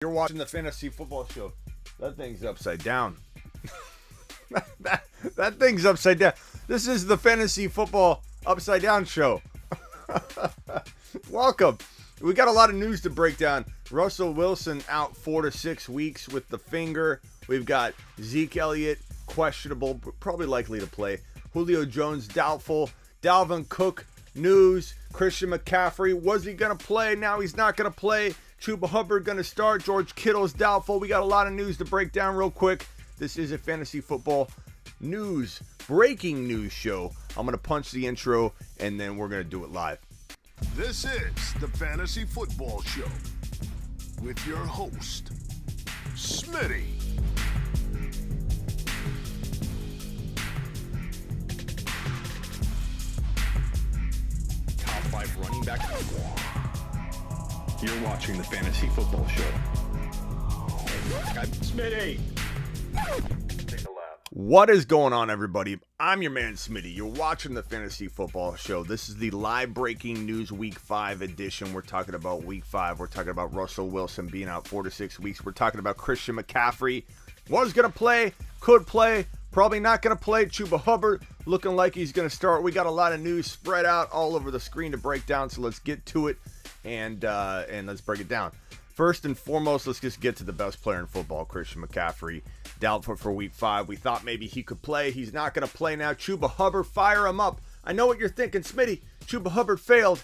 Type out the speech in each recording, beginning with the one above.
You're watching the Fantasy Football Show. That thing's upside down. that thing's upside down. This is the Fantasy Football Upside Down Show. Welcome. We got a lot of news to break down. Russell Wilson out 4 to 6 weeks with the finger. We've got Zeke Elliott, questionable, but probably likely to play. Julio Jones, doubtful. Dalvin Cook, news. Christian McCaffrey, was he going to play? Now he's not going to play. Chuba Hubbard going to start. George Kittle's doubtful. We got a lot of news to break down real quick. This is a Fantasy Football news, breaking news show. I'm going to punch the intro, and then we're going to do it live. This is the Fantasy Football Show with your host, Smitty. Top 5 running back. You're watching the Fantasy Football Show. I'm Smitty. What is going on, everybody? I'm your man, Smitty. You're watching the Fantasy Football Show. This is the live breaking news Week 5 edition. We're talking about Week 5. We're talking about Russell Wilson being out 4 to 6 weeks. We're talking about Christian McCaffrey. Was going to play, could play, probably not going to play. Chuba Hubbard looking like he's going to start. We got a lot of news spread out all over the screen to break down, so let's get to it and let's break it down. First and foremost, let's just get to the best player in football, Christian McCaffrey. Doubtful for Week 5. We thought maybe he could play. He's not going to play now. Chuba Hubbard, fire him up. I know what you're thinking, Smitty. Chuba Hubbard failed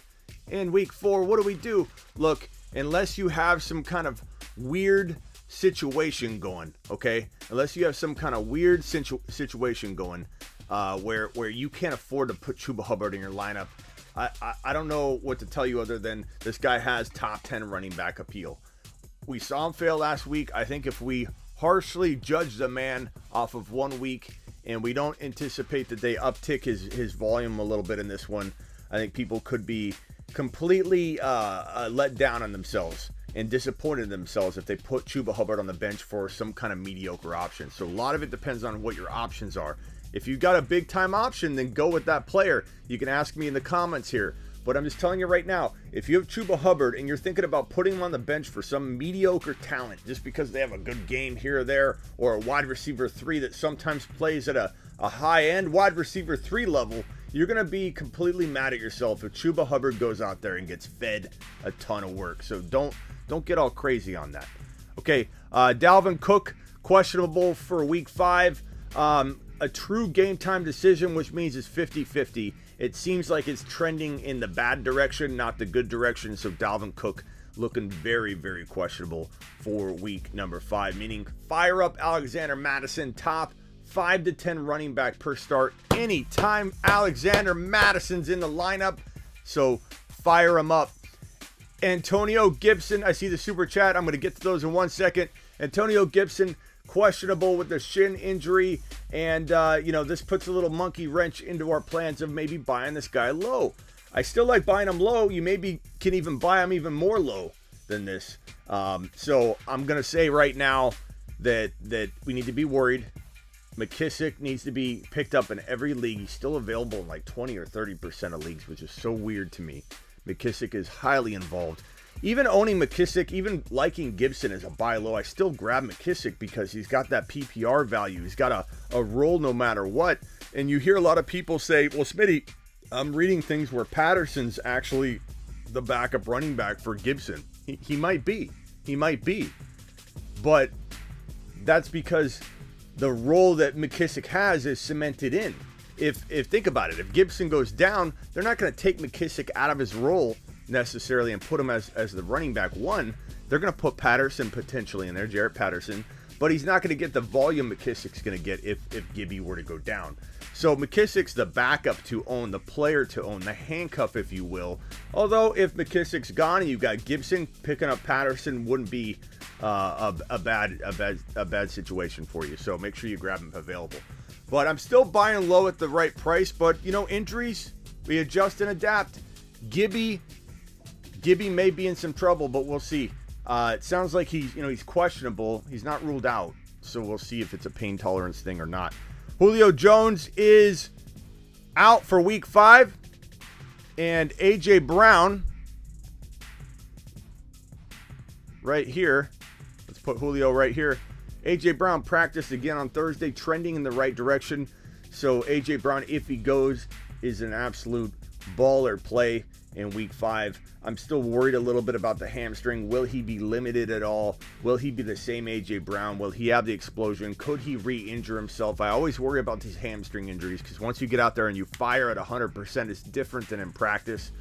in Week 4. What do we do? Look, unless you have some kind of weird situation going, okay? Unless you have some kind of weird situation going where you can't afford to put Chuba Hubbard in your lineup, I don't know what to tell you other than this guy has top 10 running back appeal. We saw him fail last week. I think if we harshly judge the man off of 1 week and we don't anticipate that they uptick his volume a little bit in this one, I think people could be completely let down on themselves and disappointed in themselves if they put Chuba Hubbard on the bench for some kind of mediocre option. So a lot of it depends on what your options are. If you've got a big time option, then go with that player. You can ask me in the comments here. But I'm just telling you right now, if you have Chuba Hubbard and you're thinking about putting him on the bench for some mediocre talent just because they have a good game here or there, or a wide receiver 3 that sometimes plays at a high-end wide receiver 3 level, you're going to be completely mad at yourself if Chuba Hubbard goes out there and gets fed a ton of work. So don't get all crazy on that. Okay, Dalvin Cook, questionable for Week 5. A true game time decision, which means it's 50-50. It seems like it's trending in the bad direction, not the good direction. So Dalvin Cook looking very, very questionable for week number 5, meaning fire up Alexander Mattison, top 5 to 10 running back per start anytime Alexander Madison's in the lineup. So fire him up. Antonio Gibson, I see the super chat. I'm going to get to those in 1 second. Antonio Gibson, questionable with the shin injury, and this puts a little monkey wrench into our plans of maybe buying this guy low. I still like buying him low. You maybe can even buy him even more low than this. So I'm gonna say right now that we need to be worried. McKissick needs to be picked up in every league. He's still available in like 20 or 30% of leagues, which is so weird to me. McKissick is highly involved. Even owning McKissick, even liking Gibson as a buy low, I still grab McKissick because he's got that PPR value. He's got a role no matter what. And you hear a lot of people say, well, Smitty, I'm reading things where Patterson's actually the backup running back for Gibson. He might be. He might be. But that's because the role that McKissick has is cemented in. If think about it, if Gibson goes down, they're not going to take McKissick out of his role necessarily and put him as the running back 1. They're going to put Patterson potentially in there, Jarrett Patterson, but he's not going to get the volume McKissick's going to get if Gibby were to go down. So McKissick's the backup to own, the player to own, the handcuff, if you will. Although if McKissick's gone and you've got Gibson, picking up Patterson wouldn't be a bad situation for you. So make sure you grab him available. But I'm still buying low at the right price. But injuries, we adjust and adapt. Gibby may be in some trouble, but we'll see. It sounds like he's questionable. He's not ruled out, so we'll see if it's a pain tolerance thing or not. Julio Jones is out for Week 5, and A.J. Brown right here put Julio right here. A.J. Brown practiced again on Thursday, trending in the right direction. So A.J. Brown, if he goes, is an absolute baller play in week 5. I'm still worried a little bit about the hamstring. Will he be limited at all? Will he be the same A.J. Brown? Will he have the explosion? Could he re-injure himself? I always worry about these hamstring injuries because once you get out there and you fire at 100%, it's different than in practice.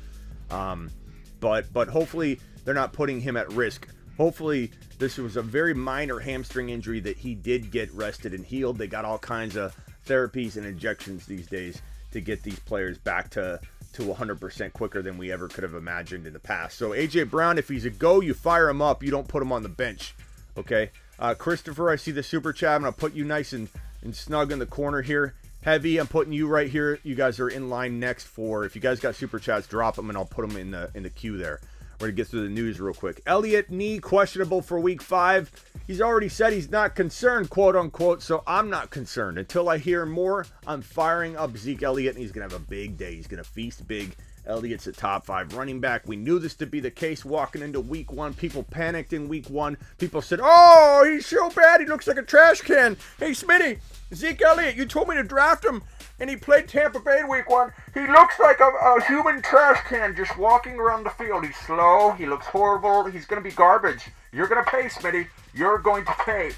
But hopefully they're not putting him at risk. Hopefully this was a very minor hamstring injury that he did get rested and healed. They got all kinds of therapies and injections these days to get these players back to 100% quicker than we ever could have imagined in the past. So A.J. Brown, if he's a go, you fire him up. You don't put him on the bench, okay? Christopher, I see the super chat. I'm going to put you nice and snug in the corner here. Heavy, I'm putting you right here. You guys are in line next for, if you guys got super chats, drop them and I'll put them in the queue there. We're going to get through the news real quick. Elliott, knee questionable for week 5. He's already said he's not concerned, quote unquote, so I'm not concerned. Until I hear more, I'm firing up Zeke Elliott, and he's going to have a big day. He's going to feast big. Elliott's a top 5 running back. We knew this to be the case walking into week 1. People panicked in week 1. People said, oh, he's so bad. He looks like a trash can. Hey, Smitty, Zeke Elliott, you told me to draft him, and he played Tampa Bay in week 1. He looks like a human trash can just walking around the field. He's slow. He looks horrible. He's going to be garbage. You're going to pay, Smitty. You're going to pay.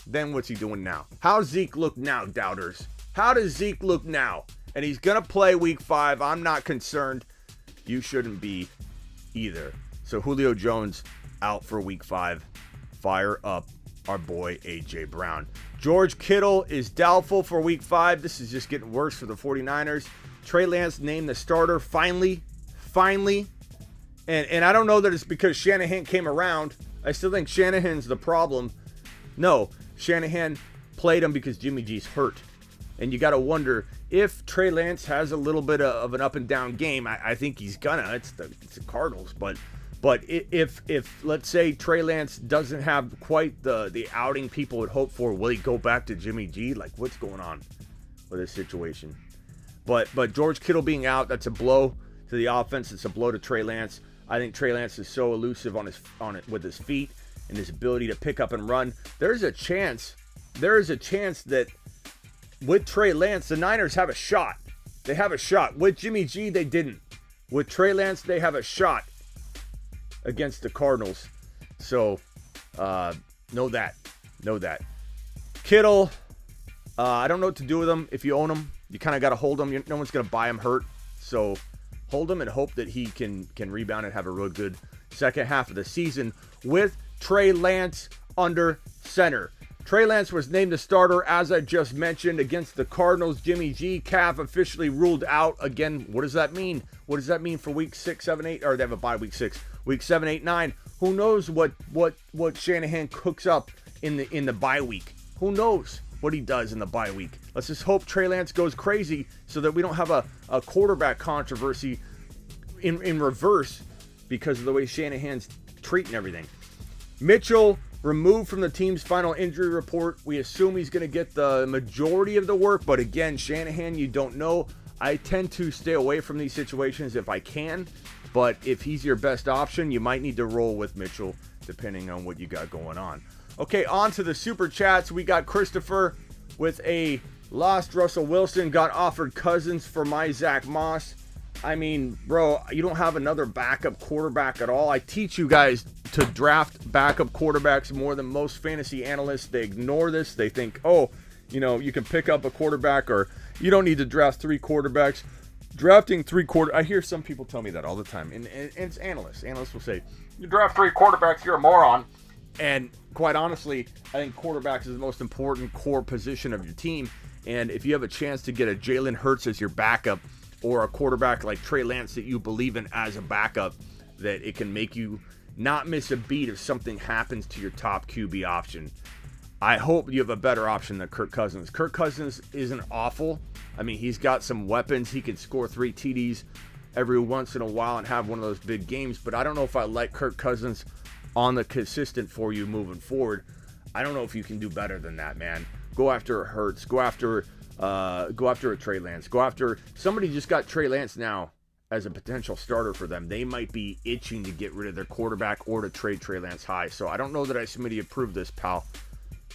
Then what's he doing now? How's Zeke look now, doubters? How does Zeke look now? And he's going to play week 5. I'm not concerned. You shouldn't be either. So Julio Jones out for week 5. Fire up our boy A.J. Brown. George Kittle is doubtful for week 5. This is just getting worse for the 49ers. Trey Lance named the starter finally. And I don't know that it's because Shanahan came around. I still think Shanahan's the problem. No, Shanahan played him because Jimmy G's hurt. And you got to wonder if Trey Lance has a little bit of an up and down game. I think he's gonna. It's the Cardinals, but if let's say Trey Lance doesn't have quite the outing people would hope for, will he go back to Jimmy G? Like, what's going on with this situation? But George Kittle being out, that's a blow to the offense. It's a blow to Trey Lance. I think Trey Lance is so elusive on it with his feet and his ability to pick up and run. There is a chance that with Trey Lance, the Niners have a shot. They have a shot. With Jimmy G, they didn't. With Trey Lance, they have a shot against the Cardinals. So, know that. Kittle, I don't know what to do with him. If you own him, you kind of got to hold him. No one's going to buy him hurt. So, hold him and hope that he can rebound and have a real good second half of the season with Trey Lance under center. Trey Lance was named the starter, as I just mentioned, against the Cardinals. Jimmy G, calf officially ruled out. Again, what does that mean? What does that mean for week 6, 7, 8? Or they have a bye week 6. Week 7, 8, 9. Who knows what Shanahan cooks up in the bye week? Who knows what he does in the bye week? Let's just hope Trey Lance goes crazy so that we don't have a quarterback controversy in reverse because of the way Shanahan's treating everything. Mitchell removed from the team's final injury report. We assume he's going to get the majority of the work, but again, Shanahan, you don't know. I tend to stay away from these situations if I can, but if he's your best option, you might need to roll with Mitchell depending on what you got going on. Okay, on to the super chats. We got Christopher with a lost Russell Wilson, got offered Cousins for my Zach Moss. I mean, bro, you don't have another backup quarterback at all. I teach you guys to draft backup quarterbacks more than most fantasy analysts. They ignore this. They think, oh, you can pick up a quarterback or you don't need to draft 3 quarterbacks. Drafting 3 I hear some people tell me that all the time. And it's analysts. Analysts will say, you draft 3 quarterbacks, you're a moron. And quite honestly, I think quarterbacks is the most important core position of your team. And if you have a chance to get a Jalen Hurts as your backup, or a quarterback like Trey Lance that you believe in as a backup, that it can make you not miss a beat if something happens to your top QB option. I hope you have a better option than Kirk Cousins. Kirk Cousins isn't awful. I mean, he's got some weapons. He can score 3 TDs every once in a while and have one of those big games, but I don't know if I like Kirk Cousins on the consistent for you moving forward. I don't know if you can do better than that, man. Go after a Hurts. Go after a Trey Lance. Go after somebody. Just got Trey Lance now as a potential starter for them. They might be itching to get rid of their quarterback or to trade Trey Lance High. So I don't know that Smitty approved this, pal.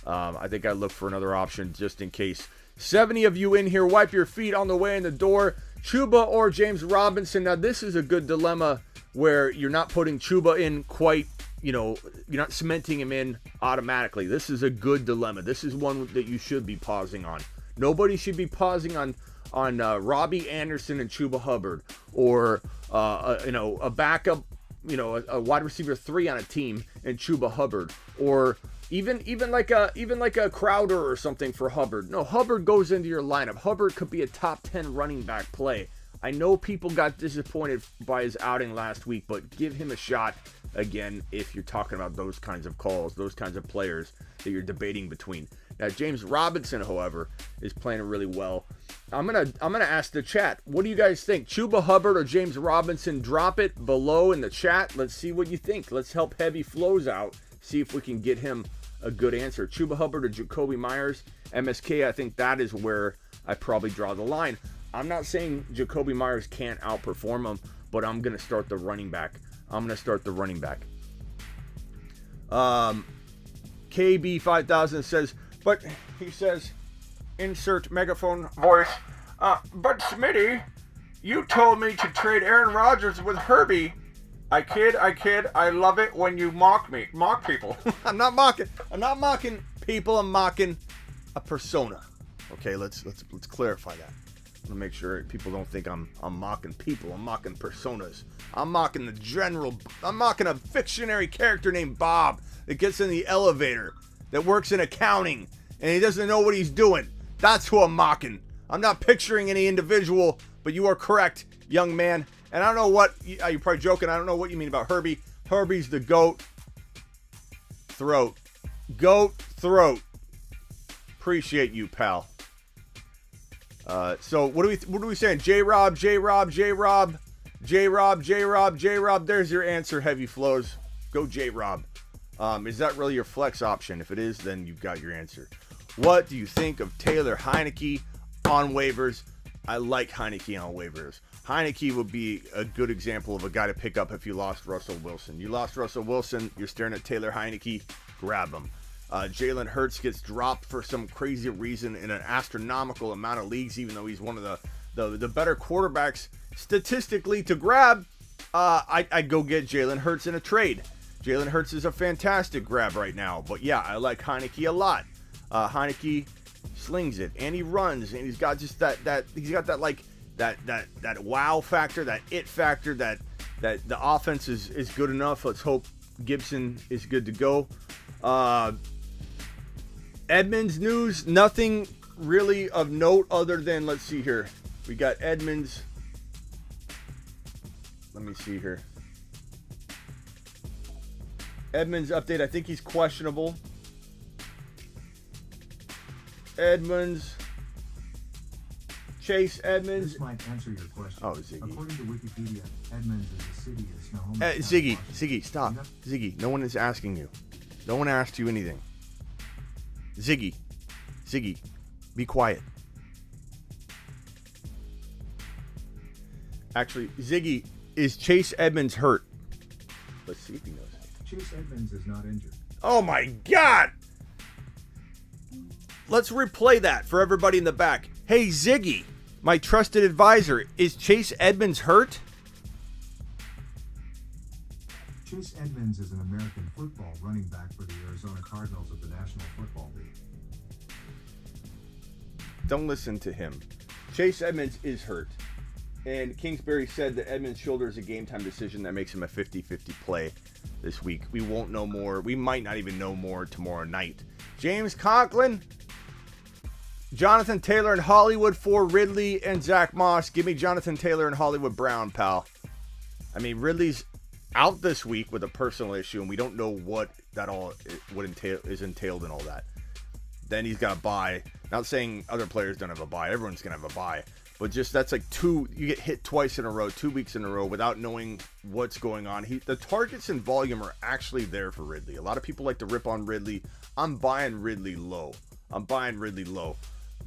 I think I look for another option just in case. 70 of you in here, wipe your feet on the way in the door. Chuba or James Robinson. Now, this is a good dilemma where you're not putting Chuba in quite, you're not cementing him in automatically. This is a good dilemma. This is one that you should be pausing on. Nobody should be pausing on Robbie Anderson and Chuba Hubbard, or a backup, a wide receiver 3 on a team and Chuba Hubbard, or even like a Crowder or something for Hubbard. No, Hubbard goes into your lineup. Hubbard could be a top 10 running back play. I know people got disappointed by his outing last week, but give him a shot again if you're talking about those kinds of calls, those kinds of players that you're debating between. Now, James Robinson, however, is playing really well. I'm gonna ask the chat, what do you guys think? Chuba Hubbard or James Robinson? Drop it below in the chat. Let's see what you think. Let's help Heavy Flows out. See if we can get him a good answer. Chuba Hubbard or Jacoby Myers? MSK, I think that is where I probably draw the line. I'm not saying Jacoby Myers can't outperform him, but I'm gonna start the running back. KB5000 says, but he says, insert megaphone voice. But Smitty, you told me to trade Aaron Rodgers with Herbie. I kid. I love it when you mock people. I'm not mocking people. I'm mocking a persona. Okay, let's clarify that. I want to make sure people don't think I'm mocking people. I'm mocking personas. I'm mocking I'm mocking a fictionary character named Bob that gets in the elevator, that works in accounting, and he doesn't know what he's doing. That's who I'm mocking. I'm not picturing any individual, but you are correct, young man. And I don't know what, you're probably joking, I don't know what you mean about Herbie. Herbie's the goat throat. Appreciate you, pal. So what are we saying? J-Rob. There's your answer, Heavy Flows. Go J-Rob. Is that really your flex option? If it is, then you've got your answer. What do you think of Taylor Heineke on waivers? I like Heineke on waivers. Heineke would be a good example of a guy to pick up if you lost Russell Wilson. You lost Russell Wilson, you're staring at Taylor Heineke, grab him. Jalen Hurts gets dropped for some crazy reason in an astronomical amount of leagues, even though he's one of the better quarterbacks statistically to grab. I'd go get Jalen Hurts in a trade. Jalen Hurts is a fantastic grab right now. But yeah, I like Heineke a lot. Heineke slings it, and he runs, and he's got just that wow factor, that it factor, that the offense is good enough. Let's hope Gibson is good to go. Edmonds news, nothing really of note other than, let's see here. We got Edmonds. Let me see here. Edmonds update, I think he's questionable. Edmonds. Chase Edmonds. This might answer your question. Oh, Ziggy. According to Wikipedia, Edmonds is a city in Snohomish. Ziggy, stop. Ziggy, no one is asking you. No one asked you anything. Ziggy, be quiet. Actually, Ziggy, is Chase Edmonds hurt? Let's see if he knows. Chase Edmonds is not injured. Oh my God! Let's replay that for everybody in the back. Hey, Ziggy, my trusted advisor, is Chase Edmonds hurt? Chase Edmonds is an American football running back for the Arizona Cardinals of the National Football League. Don't listen to him. Chase Edmonds is hurt. And Kingsbury said that Edmonds' shoulder is a game-time decision that makes him a 50-50 play this week. We won't know more. We might not even know more tomorrow night. James Conklin, Jonathan Taylor and Hollywood for Ridley and Zach Moss. Give me Jonathan Taylor and Hollywood Brown, pal. I mean, Ridley's out this week with a personal issue, and we don't know what that all is entailed in all that. Then he's got a bye. Not saying other players don't have a bye. Everyone's going to have a bye. But just that's like you get hit twice in a row, 2 weeks in a row without knowing what's going on. The targets and volume are actually there for Ridley. A lot of people like to rip on Ridley. I'm buying Ridley low.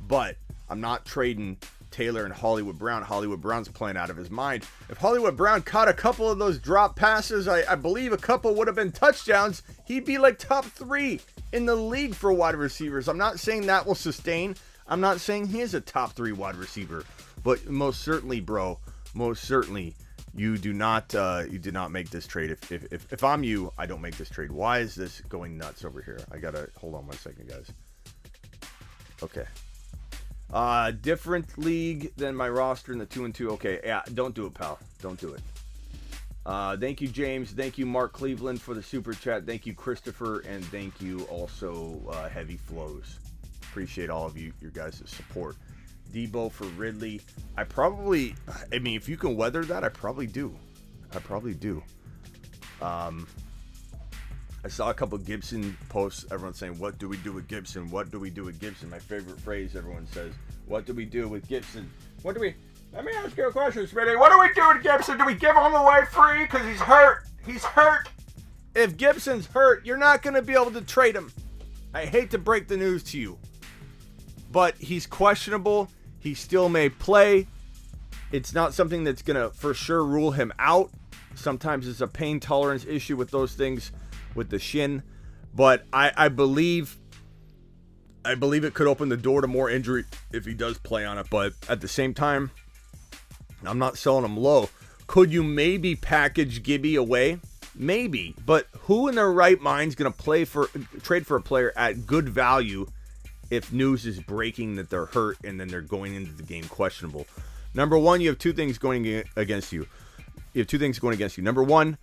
But I'm not trading Taylor and Hollywood Brown. Hollywood Brown's playing out of his mind. If Hollywood Brown caught a couple of those drop passes, I believe a couple would have been touchdowns. He'd be like top 3 in the league for wide receivers. I'm not saying that will sustain. I'm not saying he is a top 3 wide receiver. But most certainly, bro, most certainly, you do not make this trade. If I'm you, I don't make this trade. Why is this going nuts over here? I gotta hold on 1 second, guys. Okay. Different league than my roster in the 2-2. Okay, yeah, don't do it, pal. Don't do it. Thank you, James. Thank you, Mark Cleveland, for the super chat. Thank you, Christopher, and thank you also, Heavy Flows. Appreciate all of your guys' support. Debo for Ridley. I mean, if you can weather that, I probably do. I saw a couple Gibson posts. Everyone's saying, what do we do with Gibson? What do we do with Gibson? My favorite phrase everyone says, what do we do with Gibson? Let me ask you a question, Smitty. What do we do with Gibson? Do we give him away free because he's hurt? He's hurt. If Gibson's hurt, you're not going to be able to trade him. I hate to break the news to you, but he's questionable. He still may play. It's not something that's going to for sure rule him out. Sometimes it's a pain tolerance issue with those things with the shin. But I believe it could open the door to more injury if he does play on it. But at the same time, I'm not selling him low. Could you maybe package Gibby away? Maybe. But who in their right mind is going to trade for a player at good value if news is breaking that they're hurt and then they're going into the game questionable? Number one, you have two things going against you. Number one,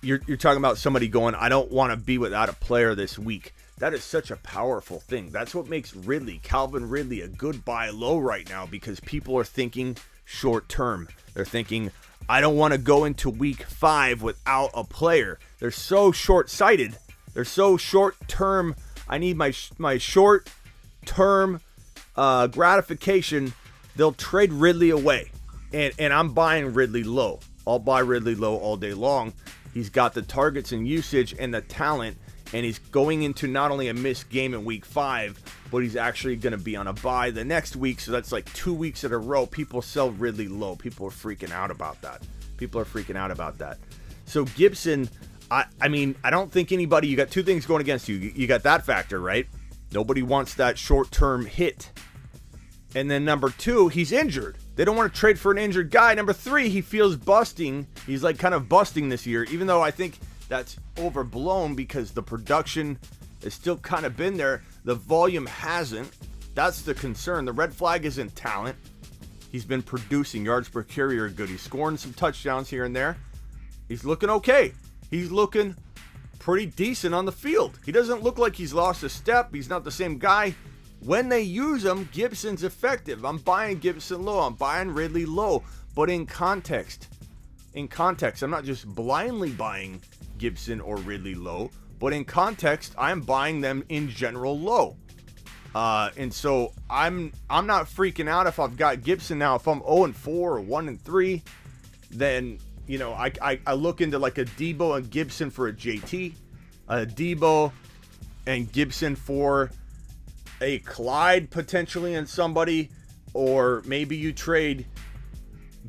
you're talking about somebody going, I don't want to be without a player this week. That is such a powerful thing. That's what makes Calvin Ridley, a good buy low right now, because people are thinking short term. They're thinking, I don't want to go into week 5 without a player. They're so short-sighted. They're so short-term. I need my short-term gratification. They'll trade Ridley away. And I'm buying Ridley low. I'll buy Ridley low all day long. He's got the targets and usage and the talent, and he's going into not only a missed game in week 5, but he's actually going to be on a bye the next week. So that's like 2 weeks in a row. People sell Ridley low. People are freaking out about that. So Gibson, I mean, I don't think anybody, you got two things going against you. You got that factor, right? Nobody wants that short-term hit. And then number 2, he's injured. They don't want to trade for an injured guy. Number 3, he feels busting. He's like kind of busting this year, even though I think that's overblown because the production has still kind of been there. The volume hasn't. That's the concern. The red flag isn't talent. He's been producing. Yards per carry are good. He's scoring some touchdowns here and there. He's looking okay. He's looking pretty decent on the field. He doesn't look like he's lost a step. He's not the same guy. When they use him, Gibson's effective. I'm buying Gibson low. I'm buying Ridley low. But in context, I'm not just blindly buying Gibson or Ridley low. But in context, I'm buying them in general low. And so I'm not freaking out if I've got Gibson now. If I'm 0-4 or 1-3, then, you know, I look into like a Debo and Gibson for a JT. A Debo and Gibson for a Clyde potentially and somebody, or maybe you trade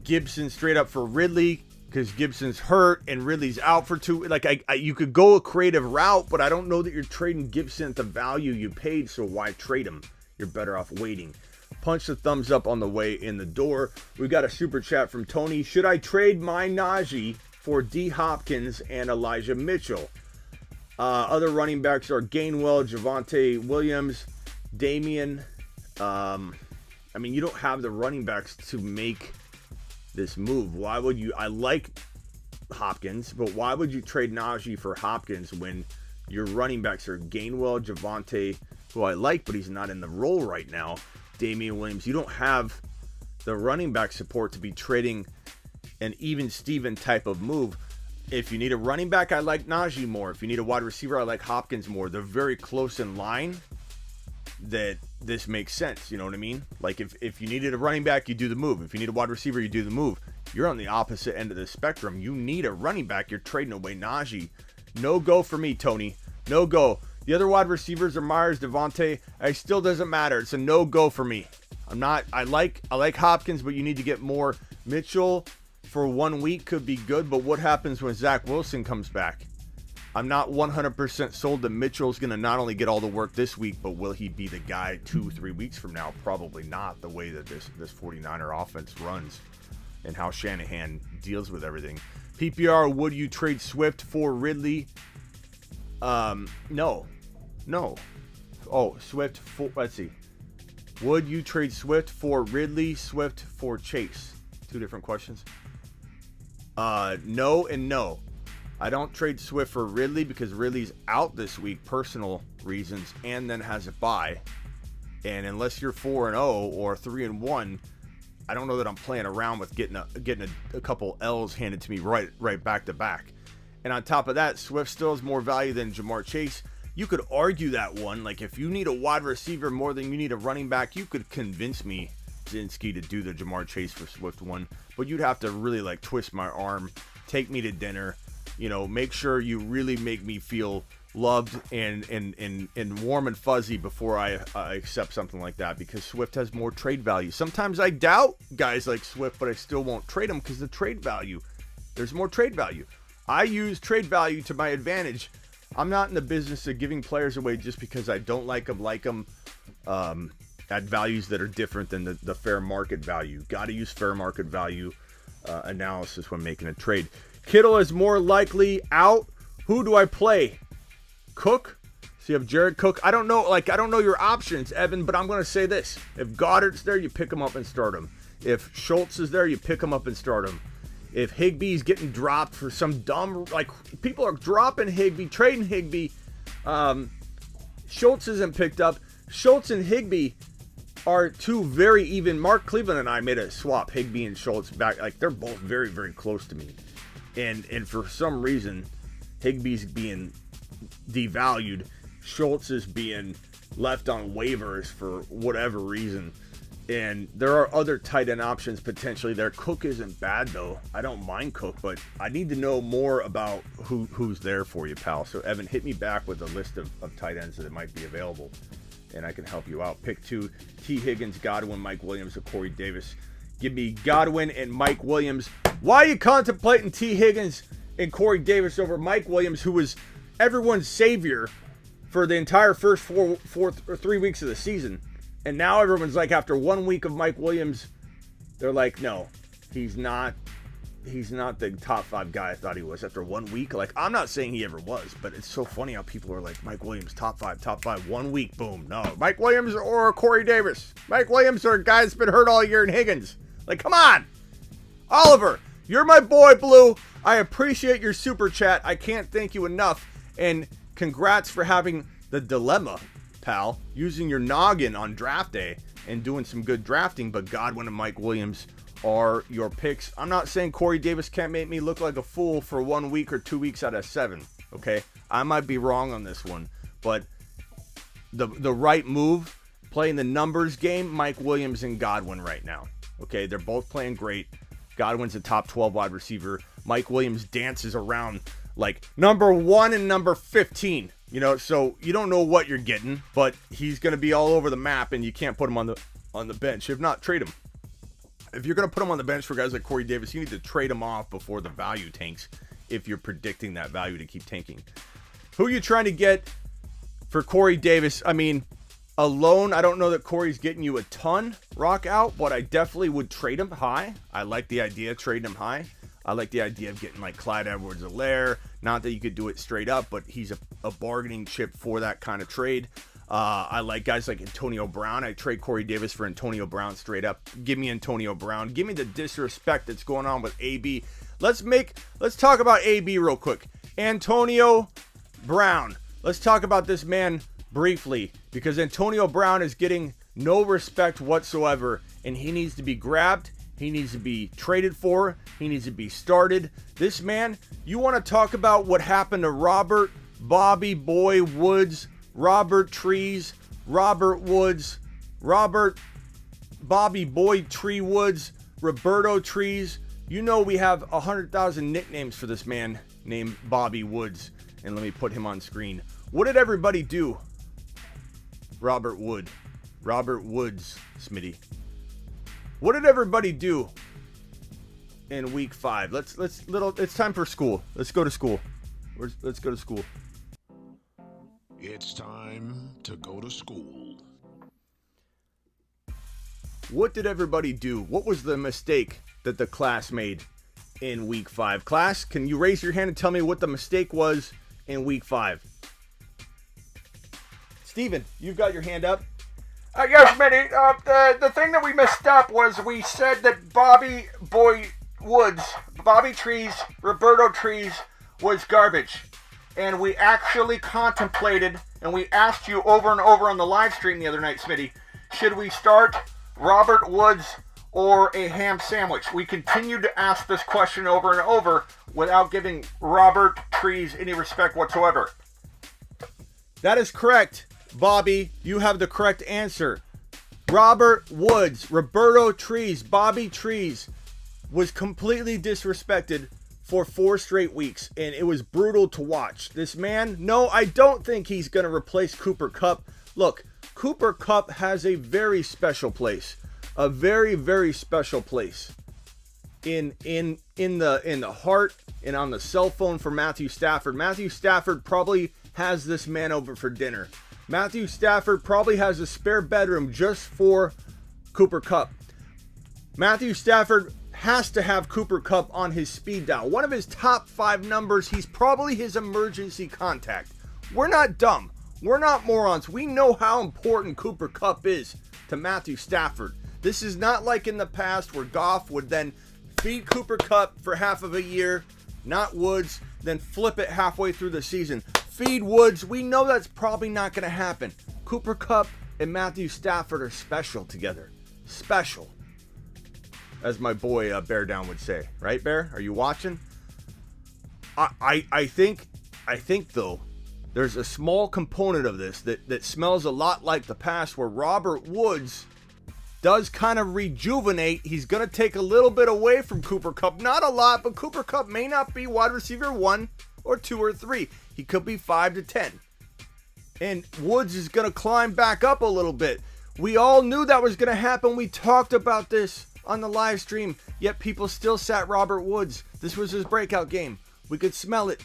Gibson straight up for Ridley because Gibson's hurt and Ridley's out for 2. Like you could go a creative route, but I don't know that you're trading Gibson at the value you paid, so why trade him? You're better off waiting. Punch the thumbs up on the way in the door. We got a super chat from Tony. Should I trade my Najee for D. Hopkins and Elijah Mitchell? Other running backs are Gainwell, Javonte Williams, Damian. I mean, you don't have the running backs to make this move. Why would you? I like Hopkins, but why would you trade Najee for Hopkins when your running backs are Gainwell, Javonte, who I like, but he's not in the role right now, Damian Williams? You don't have the running back support to be trading an even Steven type of move. If you need a running back, I like Najee more. If you need a wide receiver, I like Hopkins more. They're very close in line. That this makes sense, you know what I mean? Like if you needed a running back, you do the move. If you need a wide receiver, you do the move. You're on the opposite end of the spectrum. You need a running back. You're trading away Najee. No go for me, Tony. No go. The other wide receivers are Myers, Devontae. It still doesn't matter. It's a no go for me. I like Hopkins, but you need to get more. Mitchell for 1 week could be good, but what happens when Zach Wilson comes back? I'm not 100% sold that Mitchell's going to not only get all the work this week, but will he be the guy 2-3 weeks from now? Probably not, the way that this 49er offense runs and how Shanahan deals with everything. PPR, would you trade Swift for Ridley? No. Oh, Swift for, let's see. Would you trade Swift for Ridley, Swift for Chase? Two different questions. No and no. I don't trade Swift for Ridley because Ridley's out this week, personal reasons, and then has a bye. And unless you're 4-0 or 3-1, I don't know that I'm playing around with getting a couple L's handed to me right back to back. And on top of that, Swift still has more value than Jamar Chase. You could argue that one. Like, if you need a wide receiver more than you need a running back, you could convince me, Zinski, to do the Jamar Chase for Swift one. But you'd have to really, like, twist my arm, take me to dinner, make sure you really make me feel loved and warm and fuzzy before I accept something like that, because Swift has more trade value. Sometimes I doubt guys like Swift, but I still won't trade them because the trade value, there's more trade value. I use trade value to my advantage. I'm not in the business of giving players away just because I don't like them at values that are different than the fair market value. Got to use fair market value analysis when making a trade. Kittle is more likely out. Who do I play? Cook? So you have Jared Cook. I don't know your options, Evan, but I'm going to say this. If Goddard's there, you pick him up and start him. If Schultz is there, you pick him up and start him. If Higbee's getting dropped for some dumb, people are dropping Higbee, trading Higbee. Schultz isn't picked up. Schultz and Higbee are two very even. Mark Cleveland and I made a swap, Higbee and Schultz back. They're both very, very close to me. And for some reason, Higbee's being devalued. Schultz is being left on waivers for whatever reason. And there are other tight end options potentially there. Cook isn't bad, though. I don't mind Cook, but I need to know more about who's there for you, pal. So, Evan, hit me back with a list of tight ends that might be available, and I can help you out. Pick 2, T. Higgins, Godwin, Mike Williams, or Corey Davis. Give me Godwin and Mike Williams. Why are you contemplating T. Higgins and Corey Davis over Mike Williams, who was everyone's savior for the entire first 3 weeks of the season? And now everyone's like, after 1 week of Mike Williams, they're like, no, he's not the top 5 guy I thought he was after 1 week. I'm not saying he ever was, but it's so funny how people are like, Mike Williams, top 5, 1 week, boom. No, Mike Williams or Corey Davis. Mike Williams or a guy that's been hurt all year in Higgins. Come on. Oliver, you're my boy, Blue. I appreciate your super chat. I can't thank you enough. And congrats for having the dilemma, pal, using your noggin on draft day and doing some good drafting. But Godwin and Mike Williams are your picks. I'm not saying Corey Davis can't make me look like a fool for 1 week or 2 weeks out of 7. Okay, I might be wrong on this one, but the right move, playing the numbers game, Mike Williams and Godwin right now. Okay, they're both playing great. Godwin's a top 12 wide receiver. Mike Williams dances around like number 1 and number 15. So you don't know what you're getting, but he's going to be all over the map, and you can't put him on the bench. If not, trade him. If you're going to put him on the bench for guys like Corey Davis, you need to trade him off before the value tanks, if you're predicting that value to keep tanking. Who are you trying to get for Corey Davis? I mean, alone, I don't know that Corey's getting you a ton rock out, but I definitely would trade him high. I like the idea of trading him high. I like the idea of getting like Clyde Edwards-Helaire. Not that you could do it straight up, but he's a bargaining chip for that kind of trade. I like guys like Antonio Brown. I trade Corey Davis for Antonio Brown straight up. Give me Antonio Brown. Give me the disrespect that's going on with AB. Let's talk about AB real quick. Antonio Brown. Let's talk about this man briefly, because Antonio Brown is getting no respect whatsoever, and he needs to be grabbed. He needs to be traded for. He needs to be started. This man, you want to talk about what happened to Robert Bobby Boy Woods, Robert Trees, Robert Woods, Robert Bobby Boy Tree Woods, Roberto Trees. You know we have 100,000 nicknames for this man named Bobby Woods. And let me put him on screen. What did everybody do? Robert Woods, Smitty. What did everybody do in week 5? It's time for school. Let's go to school. Let's go to school. It's time to go to school. What did everybody do? What was the mistake that the class made in week 5? Class, can you raise your hand and tell me what the mistake was in week 5? Steven, you've got your hand up. Yes, Minnie. The thing that we messed up was we said that Bobby Trees, Roberto Trees was garbage. And we actually contemplated, and we asked you over and over on the live stream the other night, Smitty, should we start Robert Woods or a ham sandwich? We continued to ask this question over and over without giving Robert Trees any respect whatsoever. That is correct, Bobby. You have the correct answer. Robert Woods, Roberto Trees, Bobby Trees was completely disrespected for 4 straight weeks, and it was brutal to watch. This man, no, I don't think he's going to replace Cooper Kupp. Look, Cooper Kupp has a very special place, a very, very special place in the heart and on the cell phone for Matthew Stafford. Matthew Stafford probably has this man over for dinner. Matthew Stafford probably has a spare bedroom just for Cooper Kupp. Matthew Stafford has to have Cooper Kupp on his speed dial. One of his top 5 numbers, he's probably his emergency contact. We're not dumb. We're not morons. We know how important Cooper Kupp is to Matthew Stafford. This is not like in the past where Goff would then feed Cooper Kupp for half of a year, not Woods, then flip it halfway through the season. Feed Woods. We know that's probably not going to happen. Cooper Kupp and Matthew Stafford are special together. Special. As my boy Bear Down would say. Right, Bear? Are you watching? I think though, there's a small component of this that smells a lot like the past where Robert Woods does kind of rejuvenate. He's going to take a little bit away from Cooper Kupp. Not a lot, but Cooper Kupp may not be wide receiver 1 or 2 or 3. He could be 5 to 10. And Woods is going to climb back up a little bit. We all knew that was going to happen. We talked about this on the live stream, yet people still sat Robert Woods. This was his breakout game. We could smell it.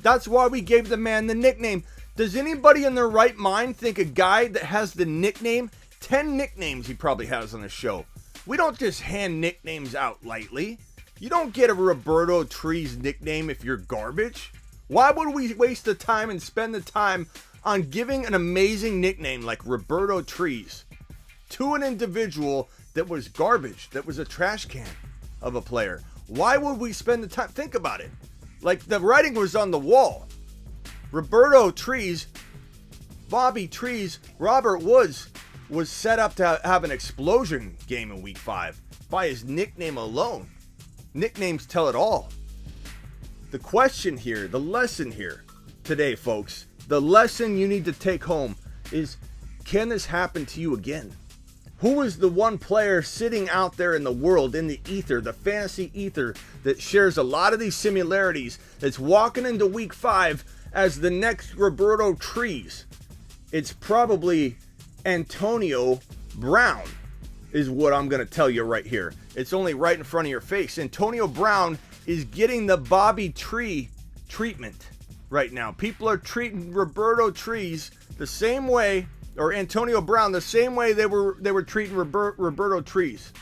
That's why we gave the man the nickname. Does anybody in their right mind think a guy that has the nickname, 10 nicknames he probably has on the show? We don't just hand nicknames out lightly. You don't get a Roberto Trees nickname if you're garbage. Why would we waste the time and spend the time on giving an amazing nickname like Roberto Trees to an individual that was garbage, that was a trash can of a player? Why would we spend the time? Think about it. Like, the writing was on the wall. Roberto Trees, Bobby Trees, Robert Woods was set up to have an explosion game in week 5 by his nickname alone. Nicknames tell it all. The question here, the lesson here today, folks, the lesson you need to take home is, can this happen to you again? Who is the one player sitting out there in the world, in the ether, the fantasy ether, that shares a lot of these similarities, that's walking into week 5 as the next Roberto Trees? It's probably Antonio Brown, is what I'm going to tell you right here. It's only right in front of your face. Antonio Brown is getting the Bobby Tree treatment right now. People are treating Roberto Trees the same way, or Antonio Brown, the same way they were treating Roberto Trees.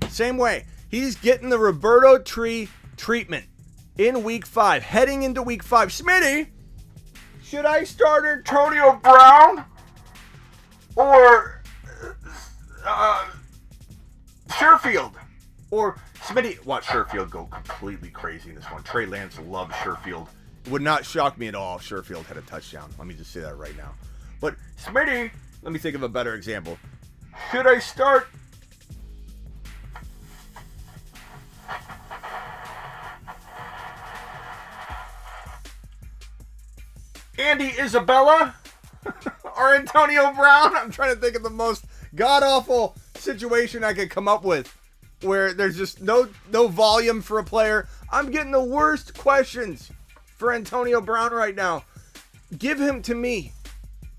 Same way. He's getting the Roberto Tree treatment in week 5, heading into week 5. Smitty, should I start Antonio Brown or Sherfield? Or Smitty, watch Sherfield go completely crazy in this one. Trey Lance loves Sherfield. It would not shock me at all if Sherfield had a touchdown. Let me just say that right now. But Smitty, let me think of a better example. Should I start Andy Isabella or Antonio Brown? I'm trying to think of the most god-awful situation I could come up with where there's just no volume for a player. I'm getting the worst questions for Antonio Brown right now. Give him to me.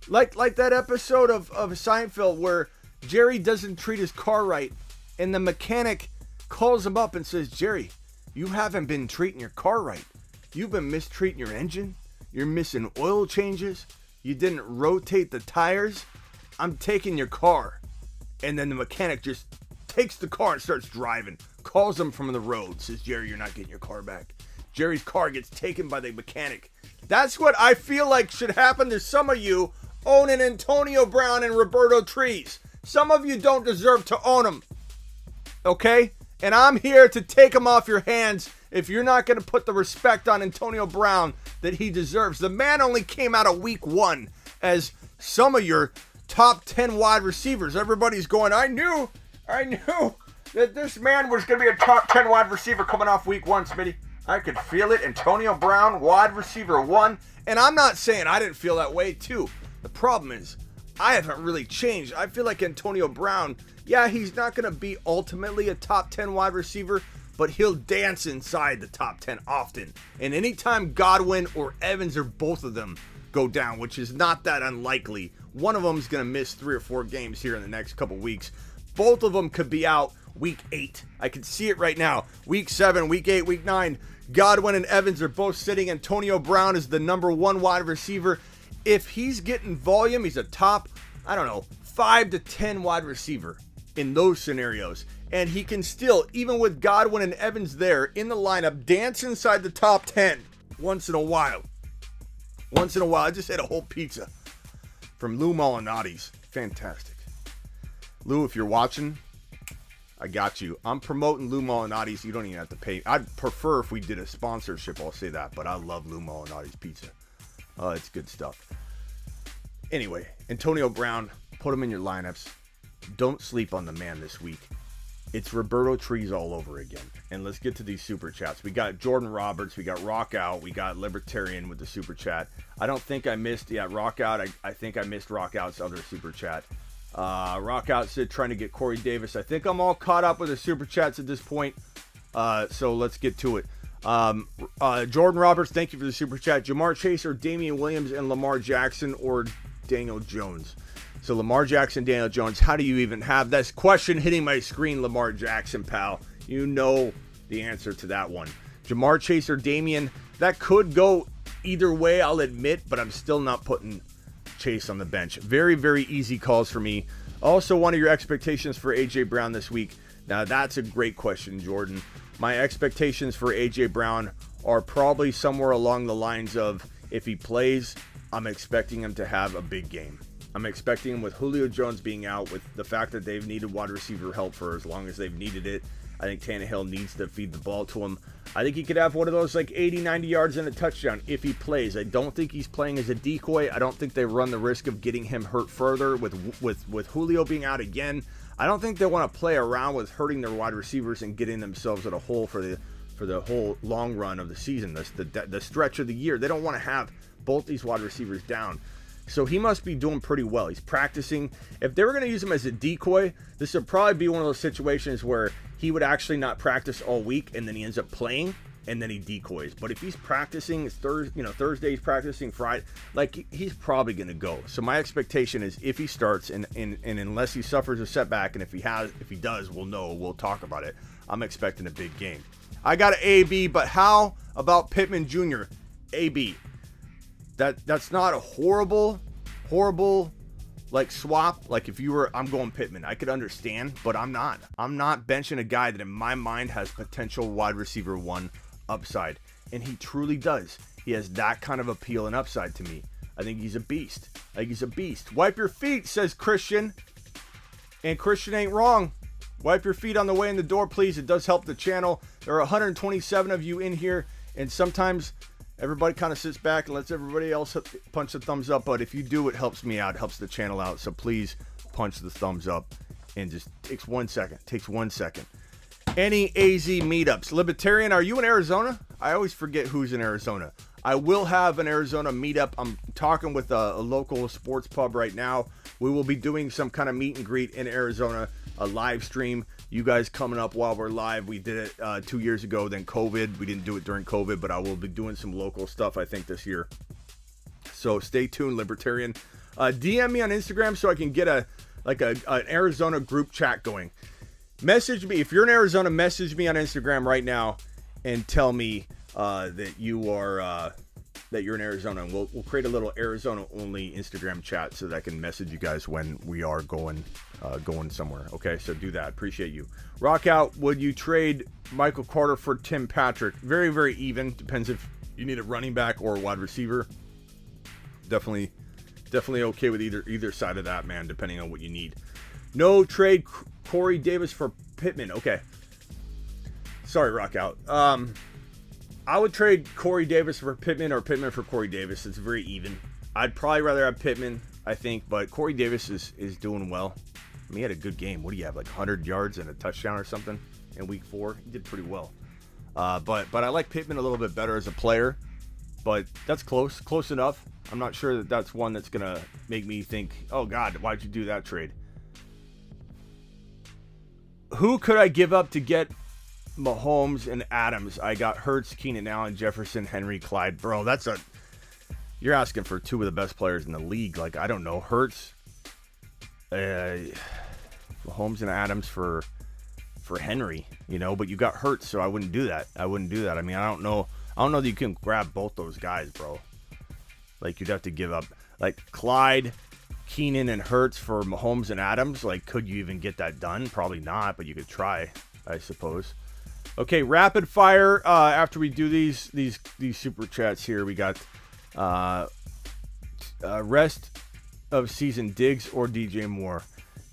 Like that episode of Seinfeld where Jerry doesn't treat his car right, and the mechanic calls him up and says, Jerry, you haven't been treating your car right. You've been mistreating your engine. You're missing oil changes. You didn't rotate the tires. I'm taking your car. And then the mechanic just takes the car and starts driving. Calls him from the road. Says, Jerry, you're not getting your car back. Jerry's car gets taken by the mechanic. That's what I feel like should happen to some of you owning Antonio Brown and Roberto Trees. Some of you don't deserve to own them. Okay? And I'm here to take them off your hands if you're not going to put the respect on Antonio Brown that he deserves. The man only came out of week 1 as some of your top 10 wide receivers. Everybody's going, I knew that this man was going to be a top 10 wide receiver coming off week 1, Smitty. I could feel it. Antonio Brown, wide receiver 1. And I'm not saying I didn't feel that way too. The problem is, I haven't really changed. I feel like Antonio Brown, yeah, he's not going to be ultimately a top 10 wide receiver, but he'll dance inside the top 10 often. And anytime Godwin or Evans or both of them go down, which is not that unlikely, one of them is going to miss 3 or 4 games here in the next couple weeks. Both of them could be out week 8. I can see it right now. Week 7, week 8, week 9. Godwin and Evans are both sitting. Antonio Brown is the number 1 wide receiver. If he's getting volume, he's a top, 5 to 10 wide receiver in those scenarios. And he can still, even with Godwin and Evans there in the lineup, dance inside the top 10 once in a while. I just ate a whole pizza from Lou Molinati's. Fantastic. Lou, if you're watching, I got you. I'm promoting Lou Molinati's. You don't even have to pay. I'd prefer if we did a sponsorship, I'll say that. But I love Lou Molinati's pizza. It's good stuff. Anyway, Antonio Brown, put him in your lineups. Don't sleep on the man this week. It's Roberto Trees all over again. And let's get to these super chats. We got Jordan Roberts. We got Rock Out. We got Libertarian with the super chat. I don't think I missed, Rock Out. I think I missed Rock Out's other super chat. Rock Out said trying to get Corey Davis. I think I'm all caught up with the super chats at this point. So let's get to it. Jordan Roberts, thank you for the super chat. Jamar Chase or Damian Williams and Lamar Jackson or Daniel Jones? So Lamar Jackson, Daniel Jones, how do you even have this question hitting my screen? Lamar Jackson, pal. You know the answer to that one. Jamar Chase or Damian, that could go either way, I'll admit, but I'm still not putting Chase on the bench. Very, very easy calls for me. Also, one of your expectations for A.J. Brown this week. Now, that's a great question, Jordan. My expectations for A.J. Brown are probably somewhere along the lines of, if he plays, I'm expecting him to have a big game. I'm expecting him with Julio Jones being out, with the fact that they've needed wide receiver help for as long as they've needed it. I think Tannehill needs to feed the ball to him. I think he could have one of those like 80, 90 yards and a touchdown if he plays. I don't think he's playing as a decoy. I don't think they run the risk of getting him hurt further with Julio being out again. I don't think they want to play around with hurting their wide receivers and getting themselves in a hole for the whole long run of the season, the stretch of the year. They don't want to have both these wide receivers down. So he must be doing pretty well. He's practicing. If they were going to use him as a decoy, this would probably be one of those situations where he would actually not practice all week and then he ends up playing and then he decoys. But if he's practicing, it's Thursday he's practicing, Friday, he's probably going to go. So my expectation is if he starts and unless he suffers a setback, and if he does, we'll know. We'll talk about it. I'm expecting a big game. I got an AB, but how about Pittman Jr.? AB. That's not a horrible swap. If you were, I'm going Pittman. I could understand, but I'm not benching a guy that in my mind has potential wide receiver 1 upside, and he truly does. He has that kind of appeal and upside to me. I think he's a beast. Wipe your feet, says Christian, and Christian ain't wrong. Wipe your feet on the way in the door, please. It does help the channel. There are 127 of you in here, and sometimes everybody kind of sits back and lets everybody else punch the thumbs up. But if you do, it helps me out. It helps the channel out. So please punch the thumbs up. And just takes 1 second. Any AZ meetups? Libertarian, are you in Arizona? I always forget who's in Arizona. I will have an Arizona meetup. I'm talking with a local sports pub right now. We will be doing some kind of meet and greet in Arizona, a live stream. You guys coming up while we're live. We did it 2 years ago, then COVID. We didn't do it during COVID, but I will be doing some local stuff, I think, this year. So stay tuned, Libertarian. DM me on Instagram so I can get a an Arizona group chat going. Message me if you're in Arizona. Message me on Instagram right now and tell me that you're in Arizona, and we'll create a little Arizona only Instagram chat so that I can message you guys when we are going somewhere. Okay, so do that. Appreciate you. Rock out. Would you trade Michael Carter for Tim Patrick? Very, very even. Depends if you need a running back or a wide receiver. Definitely okay with either side of that, man, depending on what you need. No trade Corey Davis for Pittman. Okay. Sorry, Rock out. I would trade Corey Davis for Pittman or Pittman for Corey Davis. It's very even. I'd probably rather have Pittman, I think, but Corey Davis is doing well. I mean, he had a good game. What do you have, like 100 yards and a touchdown or something in week 4? He did pretty well. But I like Pittman a little bit better as a player, but that's close enough. I'm not sure that that's one that's going to make me think, oh, God, why'd you do that trade? Who could I give up to get Mahomes and Adams? I got Hurts, Keenan Allen, Jefferson, Henry, Clyde. Bro, you're asking for 2 of the best players in the league. Like, I don't know, Hurts, Mahomes and Adams for Henry, but you got Hurts, so I wouldn't do that. I mean, I don't know that you can grab both those guys, bro. Like, you'd have to give up like Clyde, Keenan, and Hurts for Mahomes and Adams. Like, could you even get that done? Probably not, but you could try, I suppose. Okay, rapid fire. After we do these super chats here, we got rest of season Diggs or DJ Moore.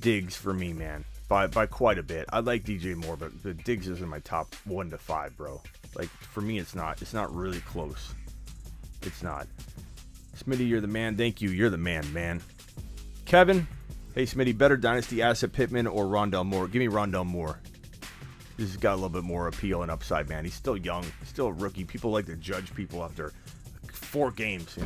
Diggs for me, man, by quite a bit. I like DJ Moore, but Diggs is in my top 1 to 5, bro. Like, for me, it's not really close. It's not. Smitty, you're the man. Thank you. You're the man. Kevin, hey Smitty, better dynasty asset, Pittman or Rondell Moore? Give me Rondell Moore. This has got a little bit more appeal and upside, man. He's still young, still a rookie. People like to judge people after 4 games,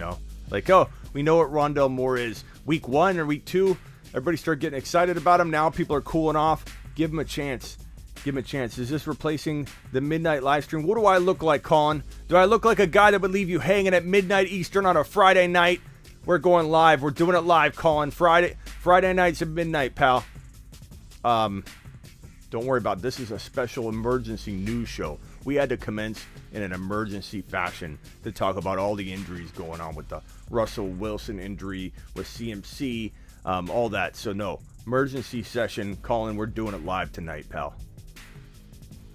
Like, oh, we know what Rondell Moore is. Week 1 or week 2, everybody start getting excited about him. Now people are cooling off. Give him a chance. Is this replacing the midnight live stream? What do I look like, Colin? Do I look like a guy that would leave you hanging at midnight Eastern on a Friday night? We're going live. We're doing it live, Colin. Friday nights at midnight, pal. Don't worry about it. This is a special emergency news show. We had to commence in an emergency fashion to talk about all the injuries going on with the Russell Wilson injury, with CMC, all that. So no, emergency session. Colin, we're doing it live tonight, pal.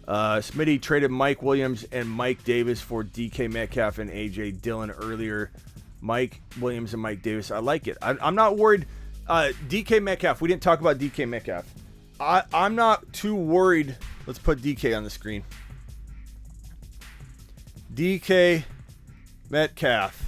Smitty traded Mike Williams and Mike Davis for DK Metcalf and AJ Dillon earlier. Mike Williams and Mike Davis. I like it. I'm not worried. DK Metcalf. We didn't talk about DK Metcalf. I'm not too worried. Let's put DK on the screen. DK Metcalf.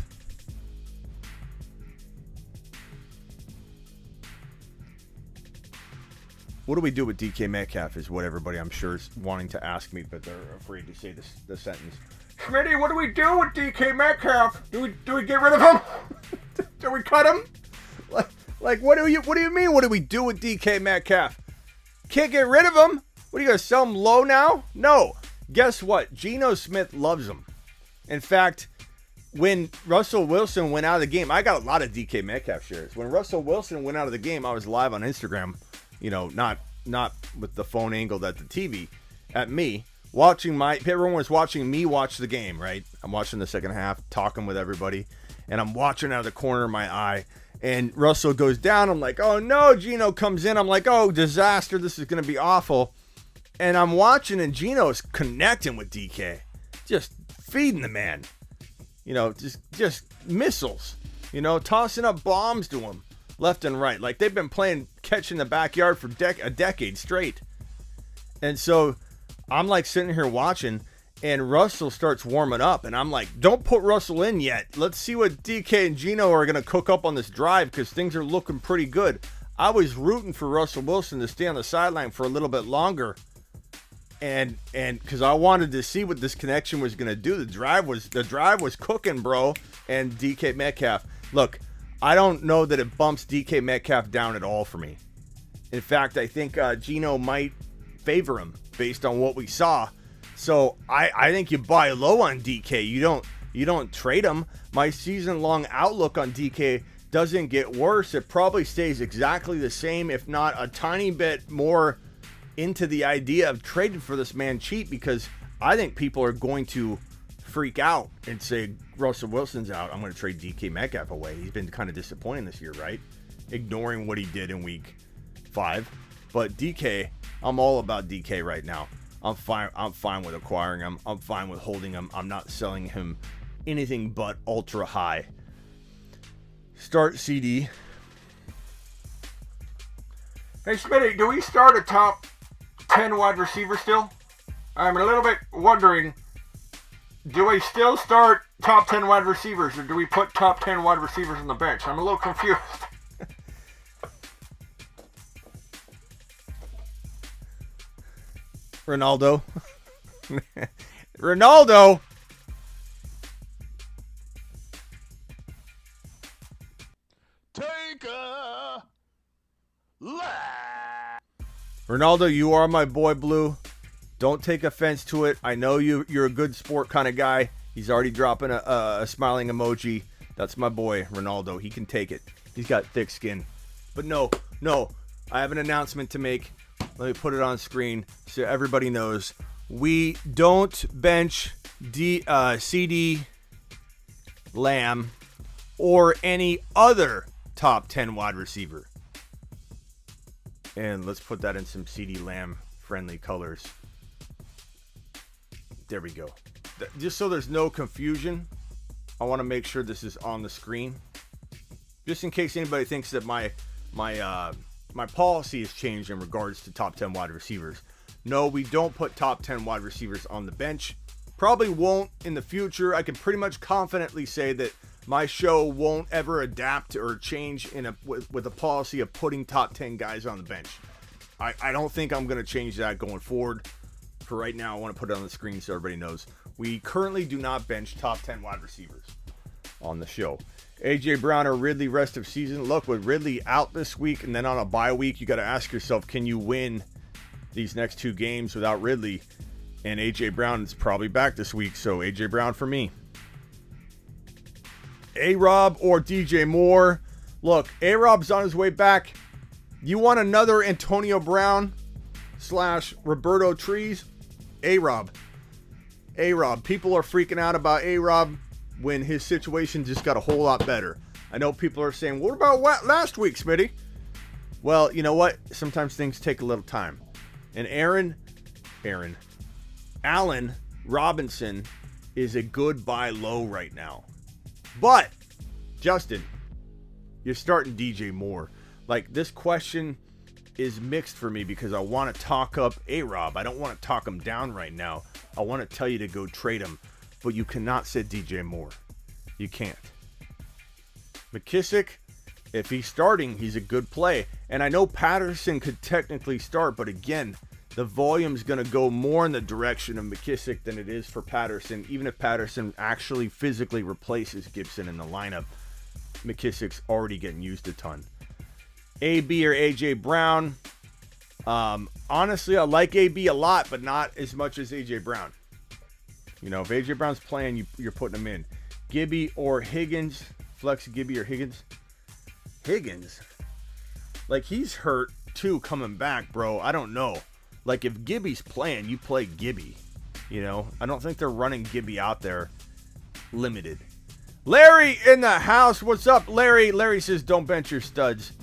What do we do with DK Metcalf is what everybody, I'm sure, is wanting to ask me, but they're afraid to say the sentence. Smitty, what do we do with DK Metcalf? Do we get rid of him? Do we cut him? Like what do you mean? What do we do with DK Metcalf? Can't get rid of him? What, are you gonna sell him low now? No. Guess what? Geno Smith loves him. In fact, when Russell Wilson went out of the game, I got a lot of DK Metcalf shares. When Russell Wilson went out of the game, I was live on Instagram. Not with the phone angled at the TV, at me, watching everyone was watching me watch the game, right? I'm watching the second half, talking with everybody, and I'm watching out of the corner of my eye, and Russell goes down. I'm like, oh no, Geno comes in. I'm like, oh, disaster, this is going to be awful. And I'm watching, and Geno's connecting with DK, just feeding the man, just missiles, tossing up bombs to him. Left and right. Like, they've been playing catch in the backyard for a decade straight. And so I'm like sitting here watching, and Russell starts warming up, and I'm like, don't put Russell in yet. Let's see what DK and Geno are going to cook up on this drive, because things are looking pretty good. I was rooting for Russell Wilson to stay on the sideline for a little bit longer, and because I wanted to see what this connection was going to do. The drive was cooking, bro. And DK Metcalf, look, I don't know that it bumps DK Metcalf down at all for me. In fact, I think Geno might favor him based on what we saw. So I think you buy low on DK. You don't trade him. My season-long outlook on DK doesn't get worse. It probably stays exactly the same, if not a tiny bit more into the idea of trading for this man cheap, because I think people are going to freak out and say Russell Wilson's out. I'm going to trade DK Metcalf away. He's been kind of disappointing this year, right? Ignoring what he did in week 5. But DK, I'm all about DK right now. I'm fine with acquiring him. I'm fine with holding him. I'm not selling him anything but ultra high. Start CD. Hey, Smitty, do we start a top 10 wide receiver still? I'm a little bit wondering, do we still start top 10 wide receivers, or do we put top 10 wide receivers on the bench? I'm a little confused. Ronaldo. Ronaldo. Take a lap. Ronaldo, you are my boy, Blue. Don't take offense to it. I know you're a good sport kind of guy. He's already dropping a smiling emoji. That's my boy, Ronaldo. He can take it. He's got thick skin. But no. I have an announcement to make. Let me put it on screen so everybody knows. We don't bench CD Lamb or any other top 10 wide receiver. And let's put that in some CD Lamb friendly colors. There we go. Just so there's no confusion, I want to make sure this is on the screen. Just in case anybody thinks that my policy has changed in regards to top 10 wide receivers. No, we don't put top 10 wide receivers on the bench. Probably won't in the future. I can pretty much confidently say that my show won't ever adapt or change with a policy of putting top 10 guys on the bench. I don't think I'm going to change that going forward. For right now, I want to put it on the screen so everybody knows. We currently do not bench top 10 wide receivers on the show. AJ Brown or Ridley rest of season. Look, with Ridley out this week and then on a bye week, you got to ask yourself, can you win these next 2 games without Ridley? And AJ Brown is probably back this week, so AJ Brown for me. A-Rob or DJ Moore. Look, A-Rob's on his way back. You want another Antonio Brown / Roberto Trees? A-Rob. A-Rob. People are freaking out about A-Rob when his situation just got a whole lot better. I know people are saying, what about last week, Smitty? Well, you know what? Sometimes things take a little time. And Allen Robinson is a good buy low right now. But, Justin, you're starting DJ Moore. Like, this question is mixed for me because I want to talk up A-Rob. I don't want to talk him down right now. I want to tell you to go trade him. But you cannot sit DJ Moore. You can't. McKissick, if he's starting, he's a good play. And I know Patterson could technically start, but again, the volume's going to go more in the direction of McKissick than it is for Patterson. Even if Patterson actually physically replaces Gibson in the lineup, McKissick's already getting used a ton. AB or AJ Brown. Honestly, I like AB a lot, but not as much as AJ Brown. You know, if AJ Brown's playing, you're putting him in. Gibby or Higgins. Flex Gibby or Higgins. Higgins? Like, he's hurt too coming back, bro. I don't know. Like, if Gibby's playing, you play Gibby. You know? I don't think they're running Gibby out there limited. Larry in the house. What's up, Larry? Larry says, don't bench your studs.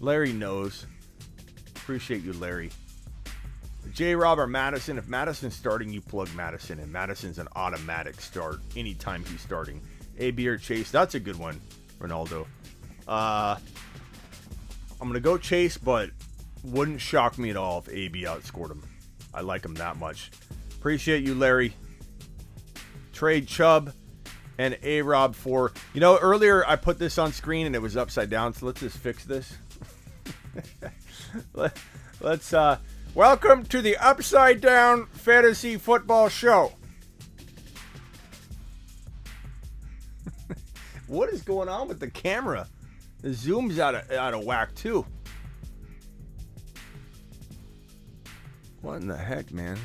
Larry knows. Appreciate you, Larry. J-Rob or Madison. If Madison's starting, you plug Madison in. Madison's an automatic start anytime he's starting. AB or Chase. That's a good one, Ronaldo. I'm going to go Chase, but wouldn't shock me at all if AB outscored him. I like him that much. Appreciate you, Larry. Trade Chubb and A-Rob for... You know, earlier I put this on screen and it was upside down, so let's just fix this. Let's welcome to the Upside Down Fantasy Football Show. What is going on with the camera? The zoom's out of whack too. What in the heck, man?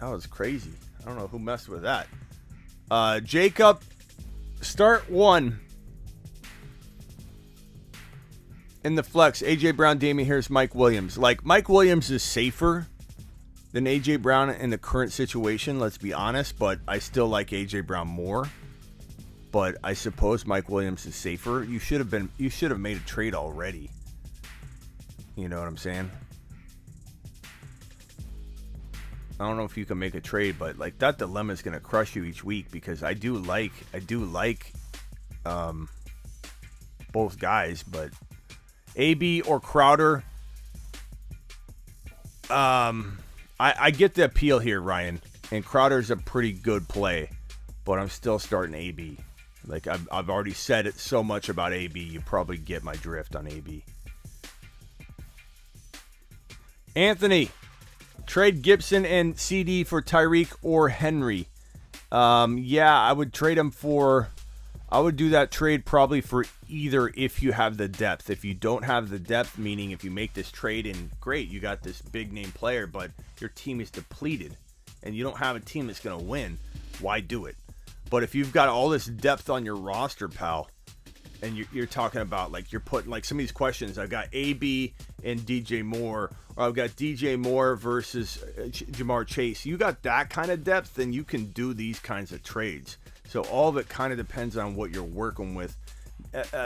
That was crazy. I don't know who messed with that. Jacob, start 1 In the flex, A.J. Brown, Damian Harris, Mike Williams. Like, Mike Williams is safer than A.J. Brown in the current situation, let's be honest, but I still like A.J. Brown more. But I suppose Mike Williams is safer. You should have made a trade already. You know what I'm saying? I don't know if you can make a trade, but like that dilemma is going to crush you each week because I do like both guys, but AB or Crowder, I get the appeal here, Ryan, and Crowder's a pretty good play, but I'm still starting AB. Like I've already said it so much about AB, you probably get my drift on AB. Anthony, trade Gibson and CD for Tyreek or Henry. Yeah, I would trade him for. I would do that trade probably for either if you have the depth. If you don't have the depth, meaning if you make this trade and great, you got this big name player, but your team is depleted and you don't have a team that's going to win, why do it? But if you've got all this depth on your roster, pal, and you're talking about like you're putting like some of these questions, I've got AB and DJ Moore, or I've got DJ Moore versus Jamar Chase. You got that kind of depth, then you can do these kinds of trades. So all of it kind of depends on what you're working with.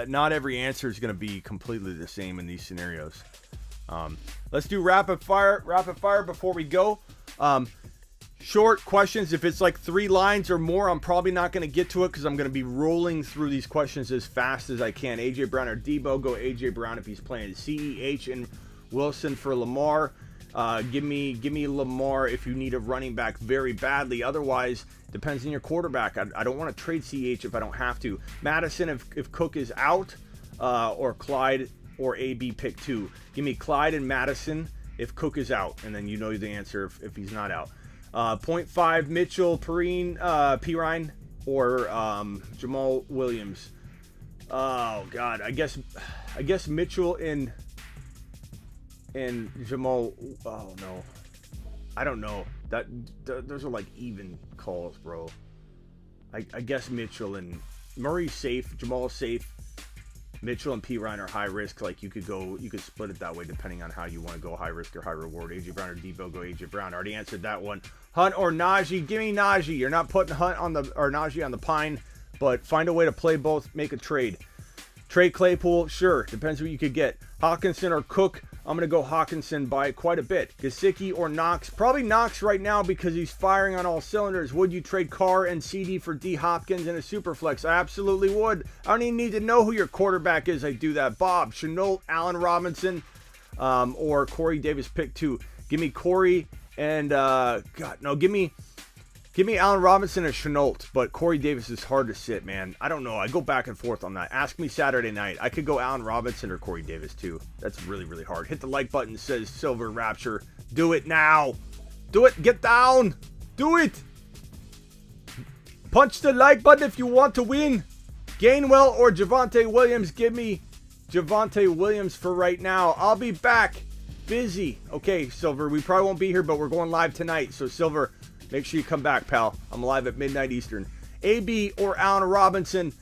Not every answer is going to be completely the same in these scenarios. Let's do rapid fire before we go. Short questions. If it's like 3 lines or more, I'm probably not going to get to it because I'm going to be rolling through these questions as fast as I can. AJ Brown or Debo? Go AJ Brown if he's playing. CEH and Wilson for Lamar. Give me Lamar if you need a running back very badly. Otherwise, depends on your quarterback. I don't want to trade CEH if I don't have to. Madison if Cook is out, or Clyde or AB pick 2. Give me Clyde and Madison if Cook is out, and then you know the answer if he's not out. 0.5 Mitchell, Pirine, or Jamal Williams. Oh God, I guess Mitchell and Jamal. Oh no, I don't know. Those are like even calls, bro. I guess Mitchell and Murray's safe, Jamal's safe. Mitchell and Pirine are high risk. Like you could split it that way depending on how you want to go, high risk or high reward. AJ Brown or Debo? Go AJ Brown. Already answered that one. Hunt or Najee? Give me Najee. You're not putting Hunt on Najee on the pine, but find a way to play both. Make a trade. Trade Claypool? Sure. Depends what you could get. Hawkinson or Cook? I'm going to go Hawkinson by quite a bit. Gesicki or Knox? Probably Knox right now because he's firing on all cylinders. Would you trade Carr and CD for D. Hopkins in a superflex? I absolutely would. I don't even need to know who your quarterback is. I do that. Bob, Chenault, Allen Robinson, or Corey Davis pick 2. Give me Corey and give me Allen Robinson and Chenault, but Corey Davis is hard to sit, man. I don't know. I go back and forth on that. Ask me Saturday night. I could go Allen Robinson or Corey Davis too. That's really, really hard. Hit the like button, says Silver Rapture. Do it now. Do it. Get down. Do it. Punch the like button if you want to win. Gainwell or Javonte Williams? Give me Javonte Williams for right now. I'll be back. Busy. Okay, Silver. We probably won't be here, but we're going live tonight. So, Silver, make sure you come back, pal. I'm live at midnight Eastern. AB or Allen Robinson?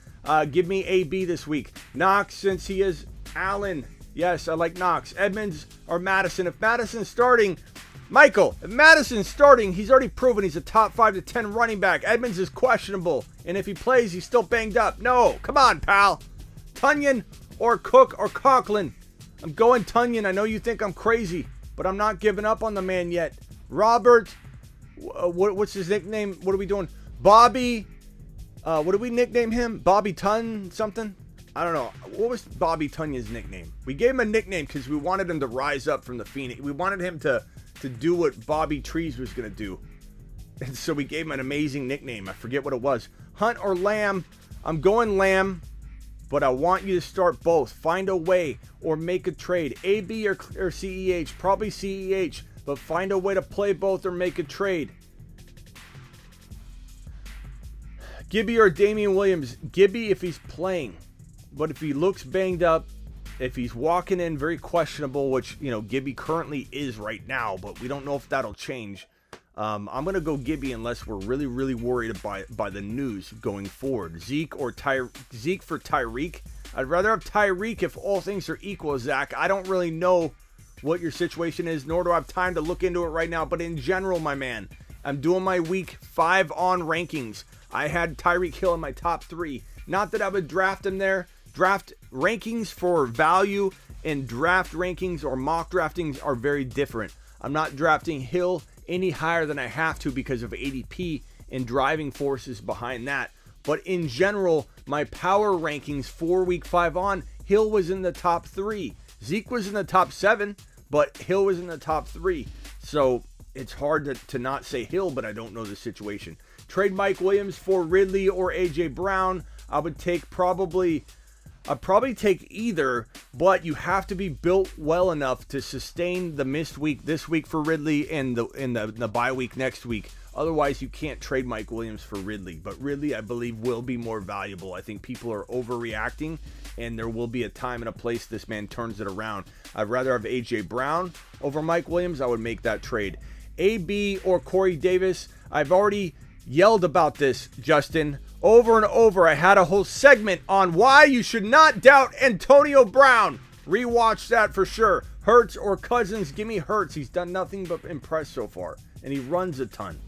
Give me AB this week. Knox, since he is Allen. Yes, I like Knox. Edmonds or Madison? If Madison's starting, Michael, if Madison's starting, he's already proven he's a top 5 to 10 running back. Edmonds is questionable. And if he plays, he's still banged up. No, come on, pal. Tunyon or Cook or Conklin? I'm going Tunyon. I know you think I'm crazy, but I'm not giving up on the man yet. Robert, what's his nickname? What are we doing? Bobby, what do we nickname him? Bobby Tun something? I don't know. What was Bobby Tunyon's nickname? We gave him a nickname because we wanted him to rise up from the Phoenix. We wanted him to do what Bobby Trees was going to do. And so we gave him an amazing nickname. I forget what it was. Hunt or Lamb? I'm going Lamb, but I want you to start both. Find a way or make a trade. AB or CEH? Probably CEH, but find a way to play both or make a trade. Gibby or Damian Williams? Gibby if he's playing, but if he looks banged up, if he's walking in very questionable, which, you know, Gibby currently is right now, but we don't know if that'll change. I'm going to go Gibby unless we're really, really worried by the news going forward. Zeke for Tyreek? I'd rather have Tyreek if all things are equal, Zach. I don't really know what your situation is, nor do I have time to look into it right now. But in general, my man, I'm doing my week 5 on rankings. I had Tyreek Hill in my top 3. Not that I would draft him there. Draft rankings for value and draft rankings or mock draftings are very different. I'm not drafting Hill any higher than I have to because of ADP and driving forces behind that. But in general, my power rankings for week 5 on, Hill was in the top 3. Zeke was in the top 7, but Hill was in the top 3. So it's hard to not say Hill, but I don't know the situation. Trade Mike Williams for Ridley or A.J. Brown. I'd probably take either, but you have to be built well enough to sustain the missed week this week for Ridley and the bye week next week. Otherwise, you can't trade Mike Williams for Ridley. But Ridley, I believe, will be more valuable. I think people are overreacting, and there will be a time and a place this man turns it around. I'd rather have A.J. Brown over Mike Williams. I would make that trade. A.B. or Corey Davis. I've already yelled about this, Justin, over and over. I had a whole segment on why you should not doubt Antonio Brown. Rewatch that for sure. Hurts or Cousins, give me Hurts. He's done nothing but impress so far, and he runs a ton.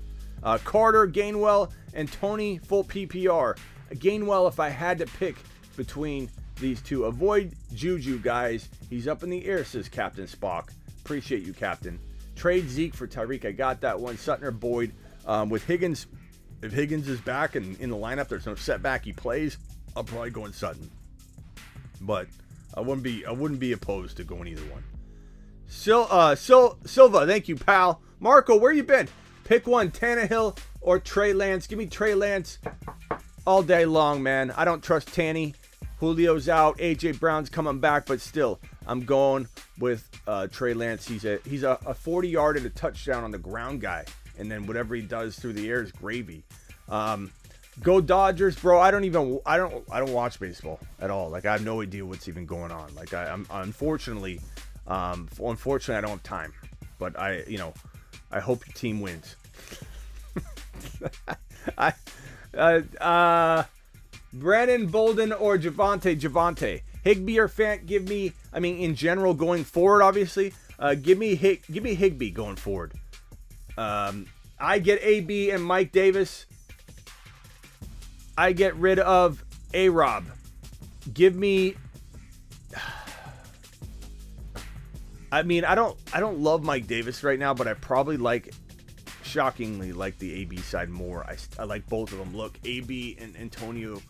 Carter, Gainwell, and Tony, full PPR. Gainwell, if I had to pick between these two. Avoid Juju, guys. He's up in the air, says Captain Spock. Appreciate you, Captain. Trade Zeke for Tyreek. I got that one. Sutton or Boyd. With Higgins, if Higgins is back and in the lineup, there's no setback, he plays, I'm probably going Sutton. But I wouldn't be opposed to going either one. Silva, thank you, pal. Marco, where you been? Pick one, Tannehill or Trey Lance. Give me Trey Lance all day long, man. I don't trust Tanny. Julio's out. A.J. Brown's coming back, but still, I'm going with Trey Lance. He's a 40-yard and a touchdown on the ground guy. And then whatever he does through the air is gravy. Go Dodgers, bro. I don't watch baseball at all. Like, I have no idea what's even going on. Like, I'm unfortunately I don't have time. But I hope your team wins. Brandon Bolden or Javante. Higbee or Fant, in general going forward, obviously. Give me Higbee going forward. I get AB and Mike Davis. I get rid of A-Rob. Give me. I don't love Mike Davis right now, but I probably shockingly like the AB side more. I like both of them. Look, AB, Antonio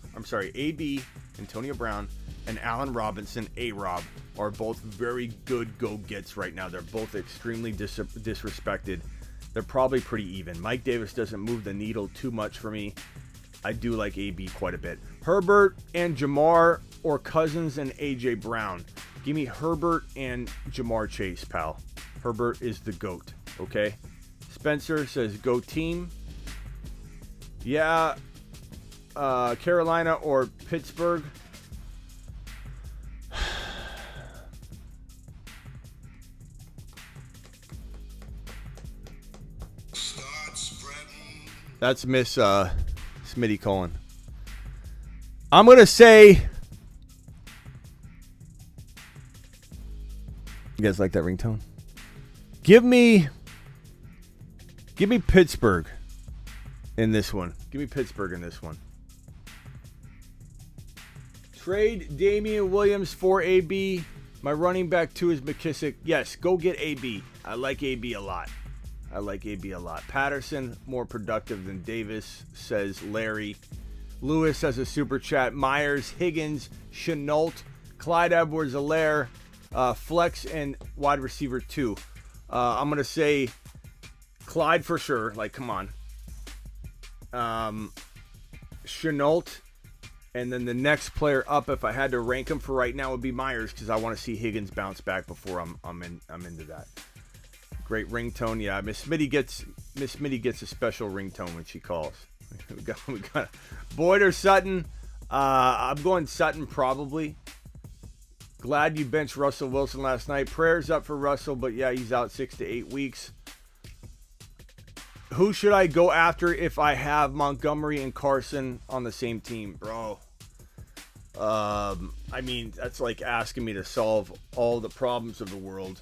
Brown, and Allen Robinson, A-Rob, are both very good go-gets right now. They're both extremely disrespected. They're probably pretty even. Mike Davis doesn't move the needle too much for me. I do like AB quite a bit. Herbert and Jamar or Cousins and A.J. Brown. Give me Herbert and Jamar Chase, pal. Herbert is the GOAT, okay? Spencer says, go team. Yeah. Carolina or Pittsburgh. That's Miss Smitty calling. I'm going to say... You guys like that ringtone? Give me Pittsburgh in this one. Give me Pittsburgh in this one. Trade Damian Williams for AB. My running back 2 is McKissick. Yes, go get AB. I like AB a lot. Patterson, more productive than Davis, says Larry. Lewis has a super chat. Myers, Higgins, Chenault, Clyde Edwards-Helaire, flex, and wide receiver 2. I'm going to say Clyde for sure. Like, come on. Chenault. And then the next player up, if I had to rank him for right now, would be Myers, because I want to see Higgins bounce back before I'm into that. Great ringtone, yeah. Miss Smitty gets a special ringtone when she calls. we got Boyd or Sutton. I'm going Sutton probably. Glad you benched Russell Wilson last night. Prayers up for Russell, but yeah, he's out 6 to 8 weeks. Who should I go after if I have Montgomery and Carson on the same team, bro? I mean, that's like asking me to solve all the problems of the world.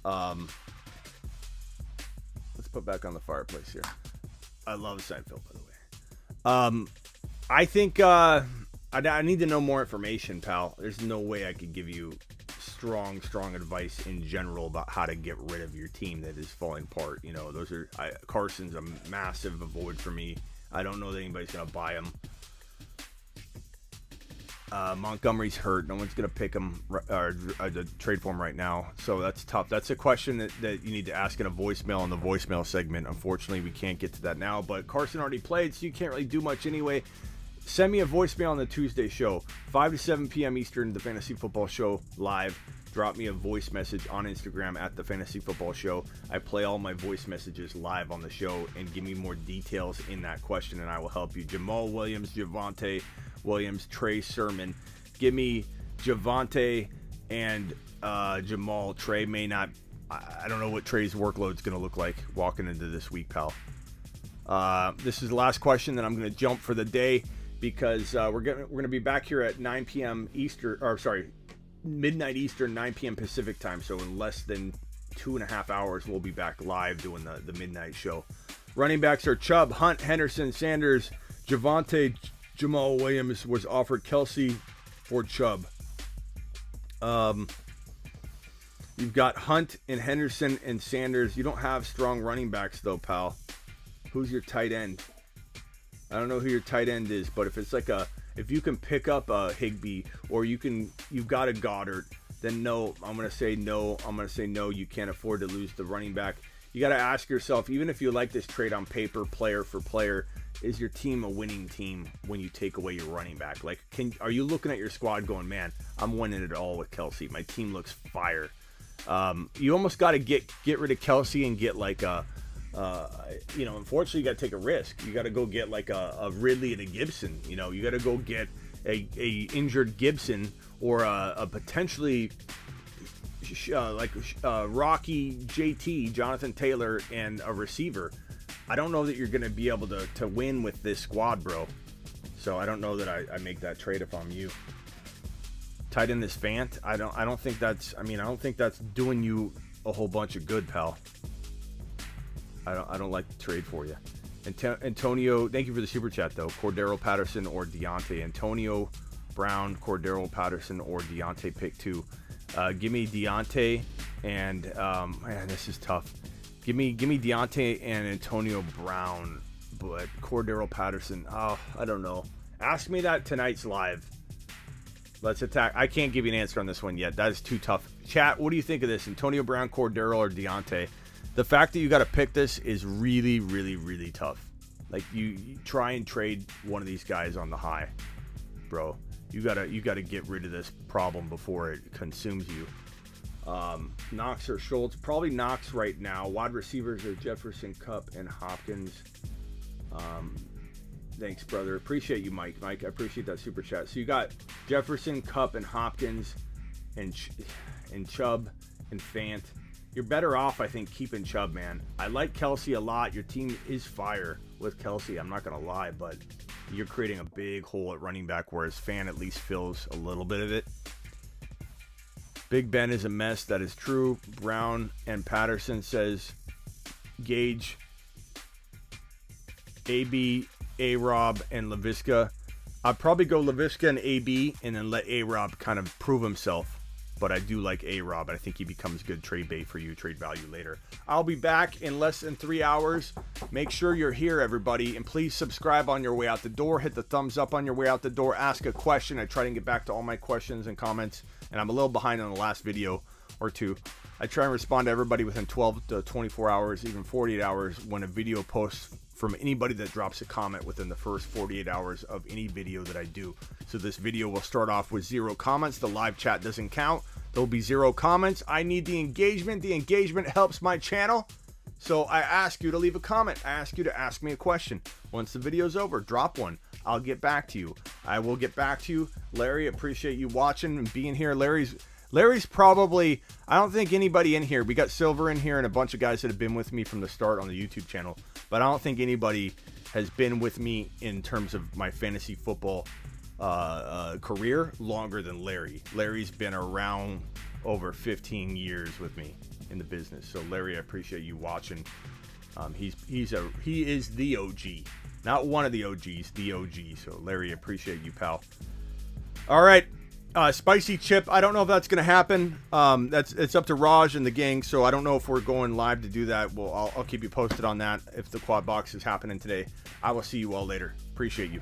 Let's put back on the fireplace here. I love Seinfeld, by the way. I think I need to know more information, pal. There's no way I could give you strong advice in general about how to get rid of your team that is falling apart. You know, Carson's a massive avoid for me. I don't know that anybody's gonna buy him. Montgomery's hurt. No one's gonna pick him or trade for him right now. So that's tough. That's a question that you need to ask in a voicemail in the voicemail segment. Unfortunately, we can't get to that now. But Carson already played, so you can't really do much anyway. Send me a voicemail on the Tuesday show, 5 to 7 p.m. Eastern, the Fantasy Football Show live. Drop me a voice message on Instagram at the Fantasy Football Show. I play all my voice messages live on the show, and give me more details in that question, and I will help you. Jamal Williams, Javonte Williams, Trey Sermon. Give me Javonte and Jamal. Trey may not. I don't know what Trey's workload is going to look like walking into this week, pal. This is the last question that I'm going to jump for the day, because we're gonna be back here at 9 p.m. Eastern, or sorry, midnight Eastern, 9 p.m. Pacific time. So in less than 2.5 hours, we'll be back live doing the midnight show. Running backs are Chubb, Hunt, Henderson, Sanders, Javonte, Jamal Williams was offered Kelsey for Chubb. You've got Hunt and Henderson and Sanders. You don't have strong running backs though, pal. Who's your tight end? I don't know who your tight end is, but if it's like if you can pick up a Higbee, or you've got a Goddard, then no. I'm gonna say no. You can't afford to lose the running back. You got to ask yourself, even if you like this trade on paper, player for player, is your team a winning team when you take away your running back? Like, are you looking at your squad going, man, I'm winning it all with Kelsey. My team looks fire. You almost got to get rid of Kelsey and get like unfortunately, you got to take a risk. You got to go get like a Ridley and a Gibson. You know, you got to go get a injured Gibson, or a potentially Rocky JT, Jonathan Taylor, and a receiver. I don't know that you're going to be able to win with this squad, bro. So I don't know that I make that trade if I'm you. Tight end is Fant. I don't think that's doing you a whole bunch of good, pal. I don't like the trade for you. Antonio, thank you for the super chat though. Cordero Patterson or Deontay. Antonio Brown, Cordero Patterson or Deontay, pick two. Give me Deontay and man, this is tough. Give me Deontay and Antonio Brown, but Cordero Patterson. Oh, I don't know. Ask me that tonight's live. Let's attack. I can't give you an answer on this one yet. That is too tough. Chat, what do you think of this? Antonio Brown, Cordero, or Deontay? The fact that you got to pick this is really, really, really tough. Like you try and trade one of these guys on the high, bro. You gotta get rid of this problem before it consumes you. Knox or Schultz? Probably Knox right now. Wide receivers are Jefferson, Kupp, and Hopkins. Thanks, brother. Appreciate you, Mike. I appreciate that super chat. So you got Jefferson, Kupp, and Hopkins, and Chubb, and Fant. You're better off, I think, keeping Chubb, man. I like Kelsey a lot. Your team is fire with Kelsey. I'm not going to lie, but you're creating a big hole at running back, whereas Fant at least fills a little bit of it. Big Ben is a mess. That is true. Brown and Patterson says Gage, AB, A-Rob, and LaVisca. I'd probably go LaVisca and AB and then let A-Rob kind of prove himself. But I do like A-Rob. I think he becomes good trade bait for you, trade value later. I'll be back in less than 3 hours. Make sure you're here, everybody. And please subscribe on your way out the door. Hit the thumbs up on your way out the door. Ask a question. I try to get back to all my questions and comments. And I'm a little behind on the last video or two. I try and respond to everybody within 12 to 24 hours, even 48 hours when a video posts from anybody that drops a comment within the first 48 hours of any video that I do. So this video will start off with 0 comments. The live chat doesn't count. There'll be 0 comments. I need the engagement. The engagement helps my channel. So I ask you to leave a comment. I ask you to ask me a question. Once the video's over, drop one. I'll get back to you. I will get back to you. Larry, appreciate you watching and being here. Larry's probably, I don't think anybody in here, we got Silver in here and a bunch of guys that have been with me from the start on the YouTube channel, but I don't think anybody has been with me in terms of my fantasy football career longer than Larry. Larry's been around over 15 years with me in the business. So Larry, I appreciate you watching. He is the OG, not one of the OGs, the OG. So Larry, I appreciate you, pal. All right. Spicy chip. I don't know if that's going to happen. It's up to Raj and the gang. So I don't know if we're going live to do that. Well, I'll keep you posted on that. If the quad box is happening today, I will see you all later. Appreciate you.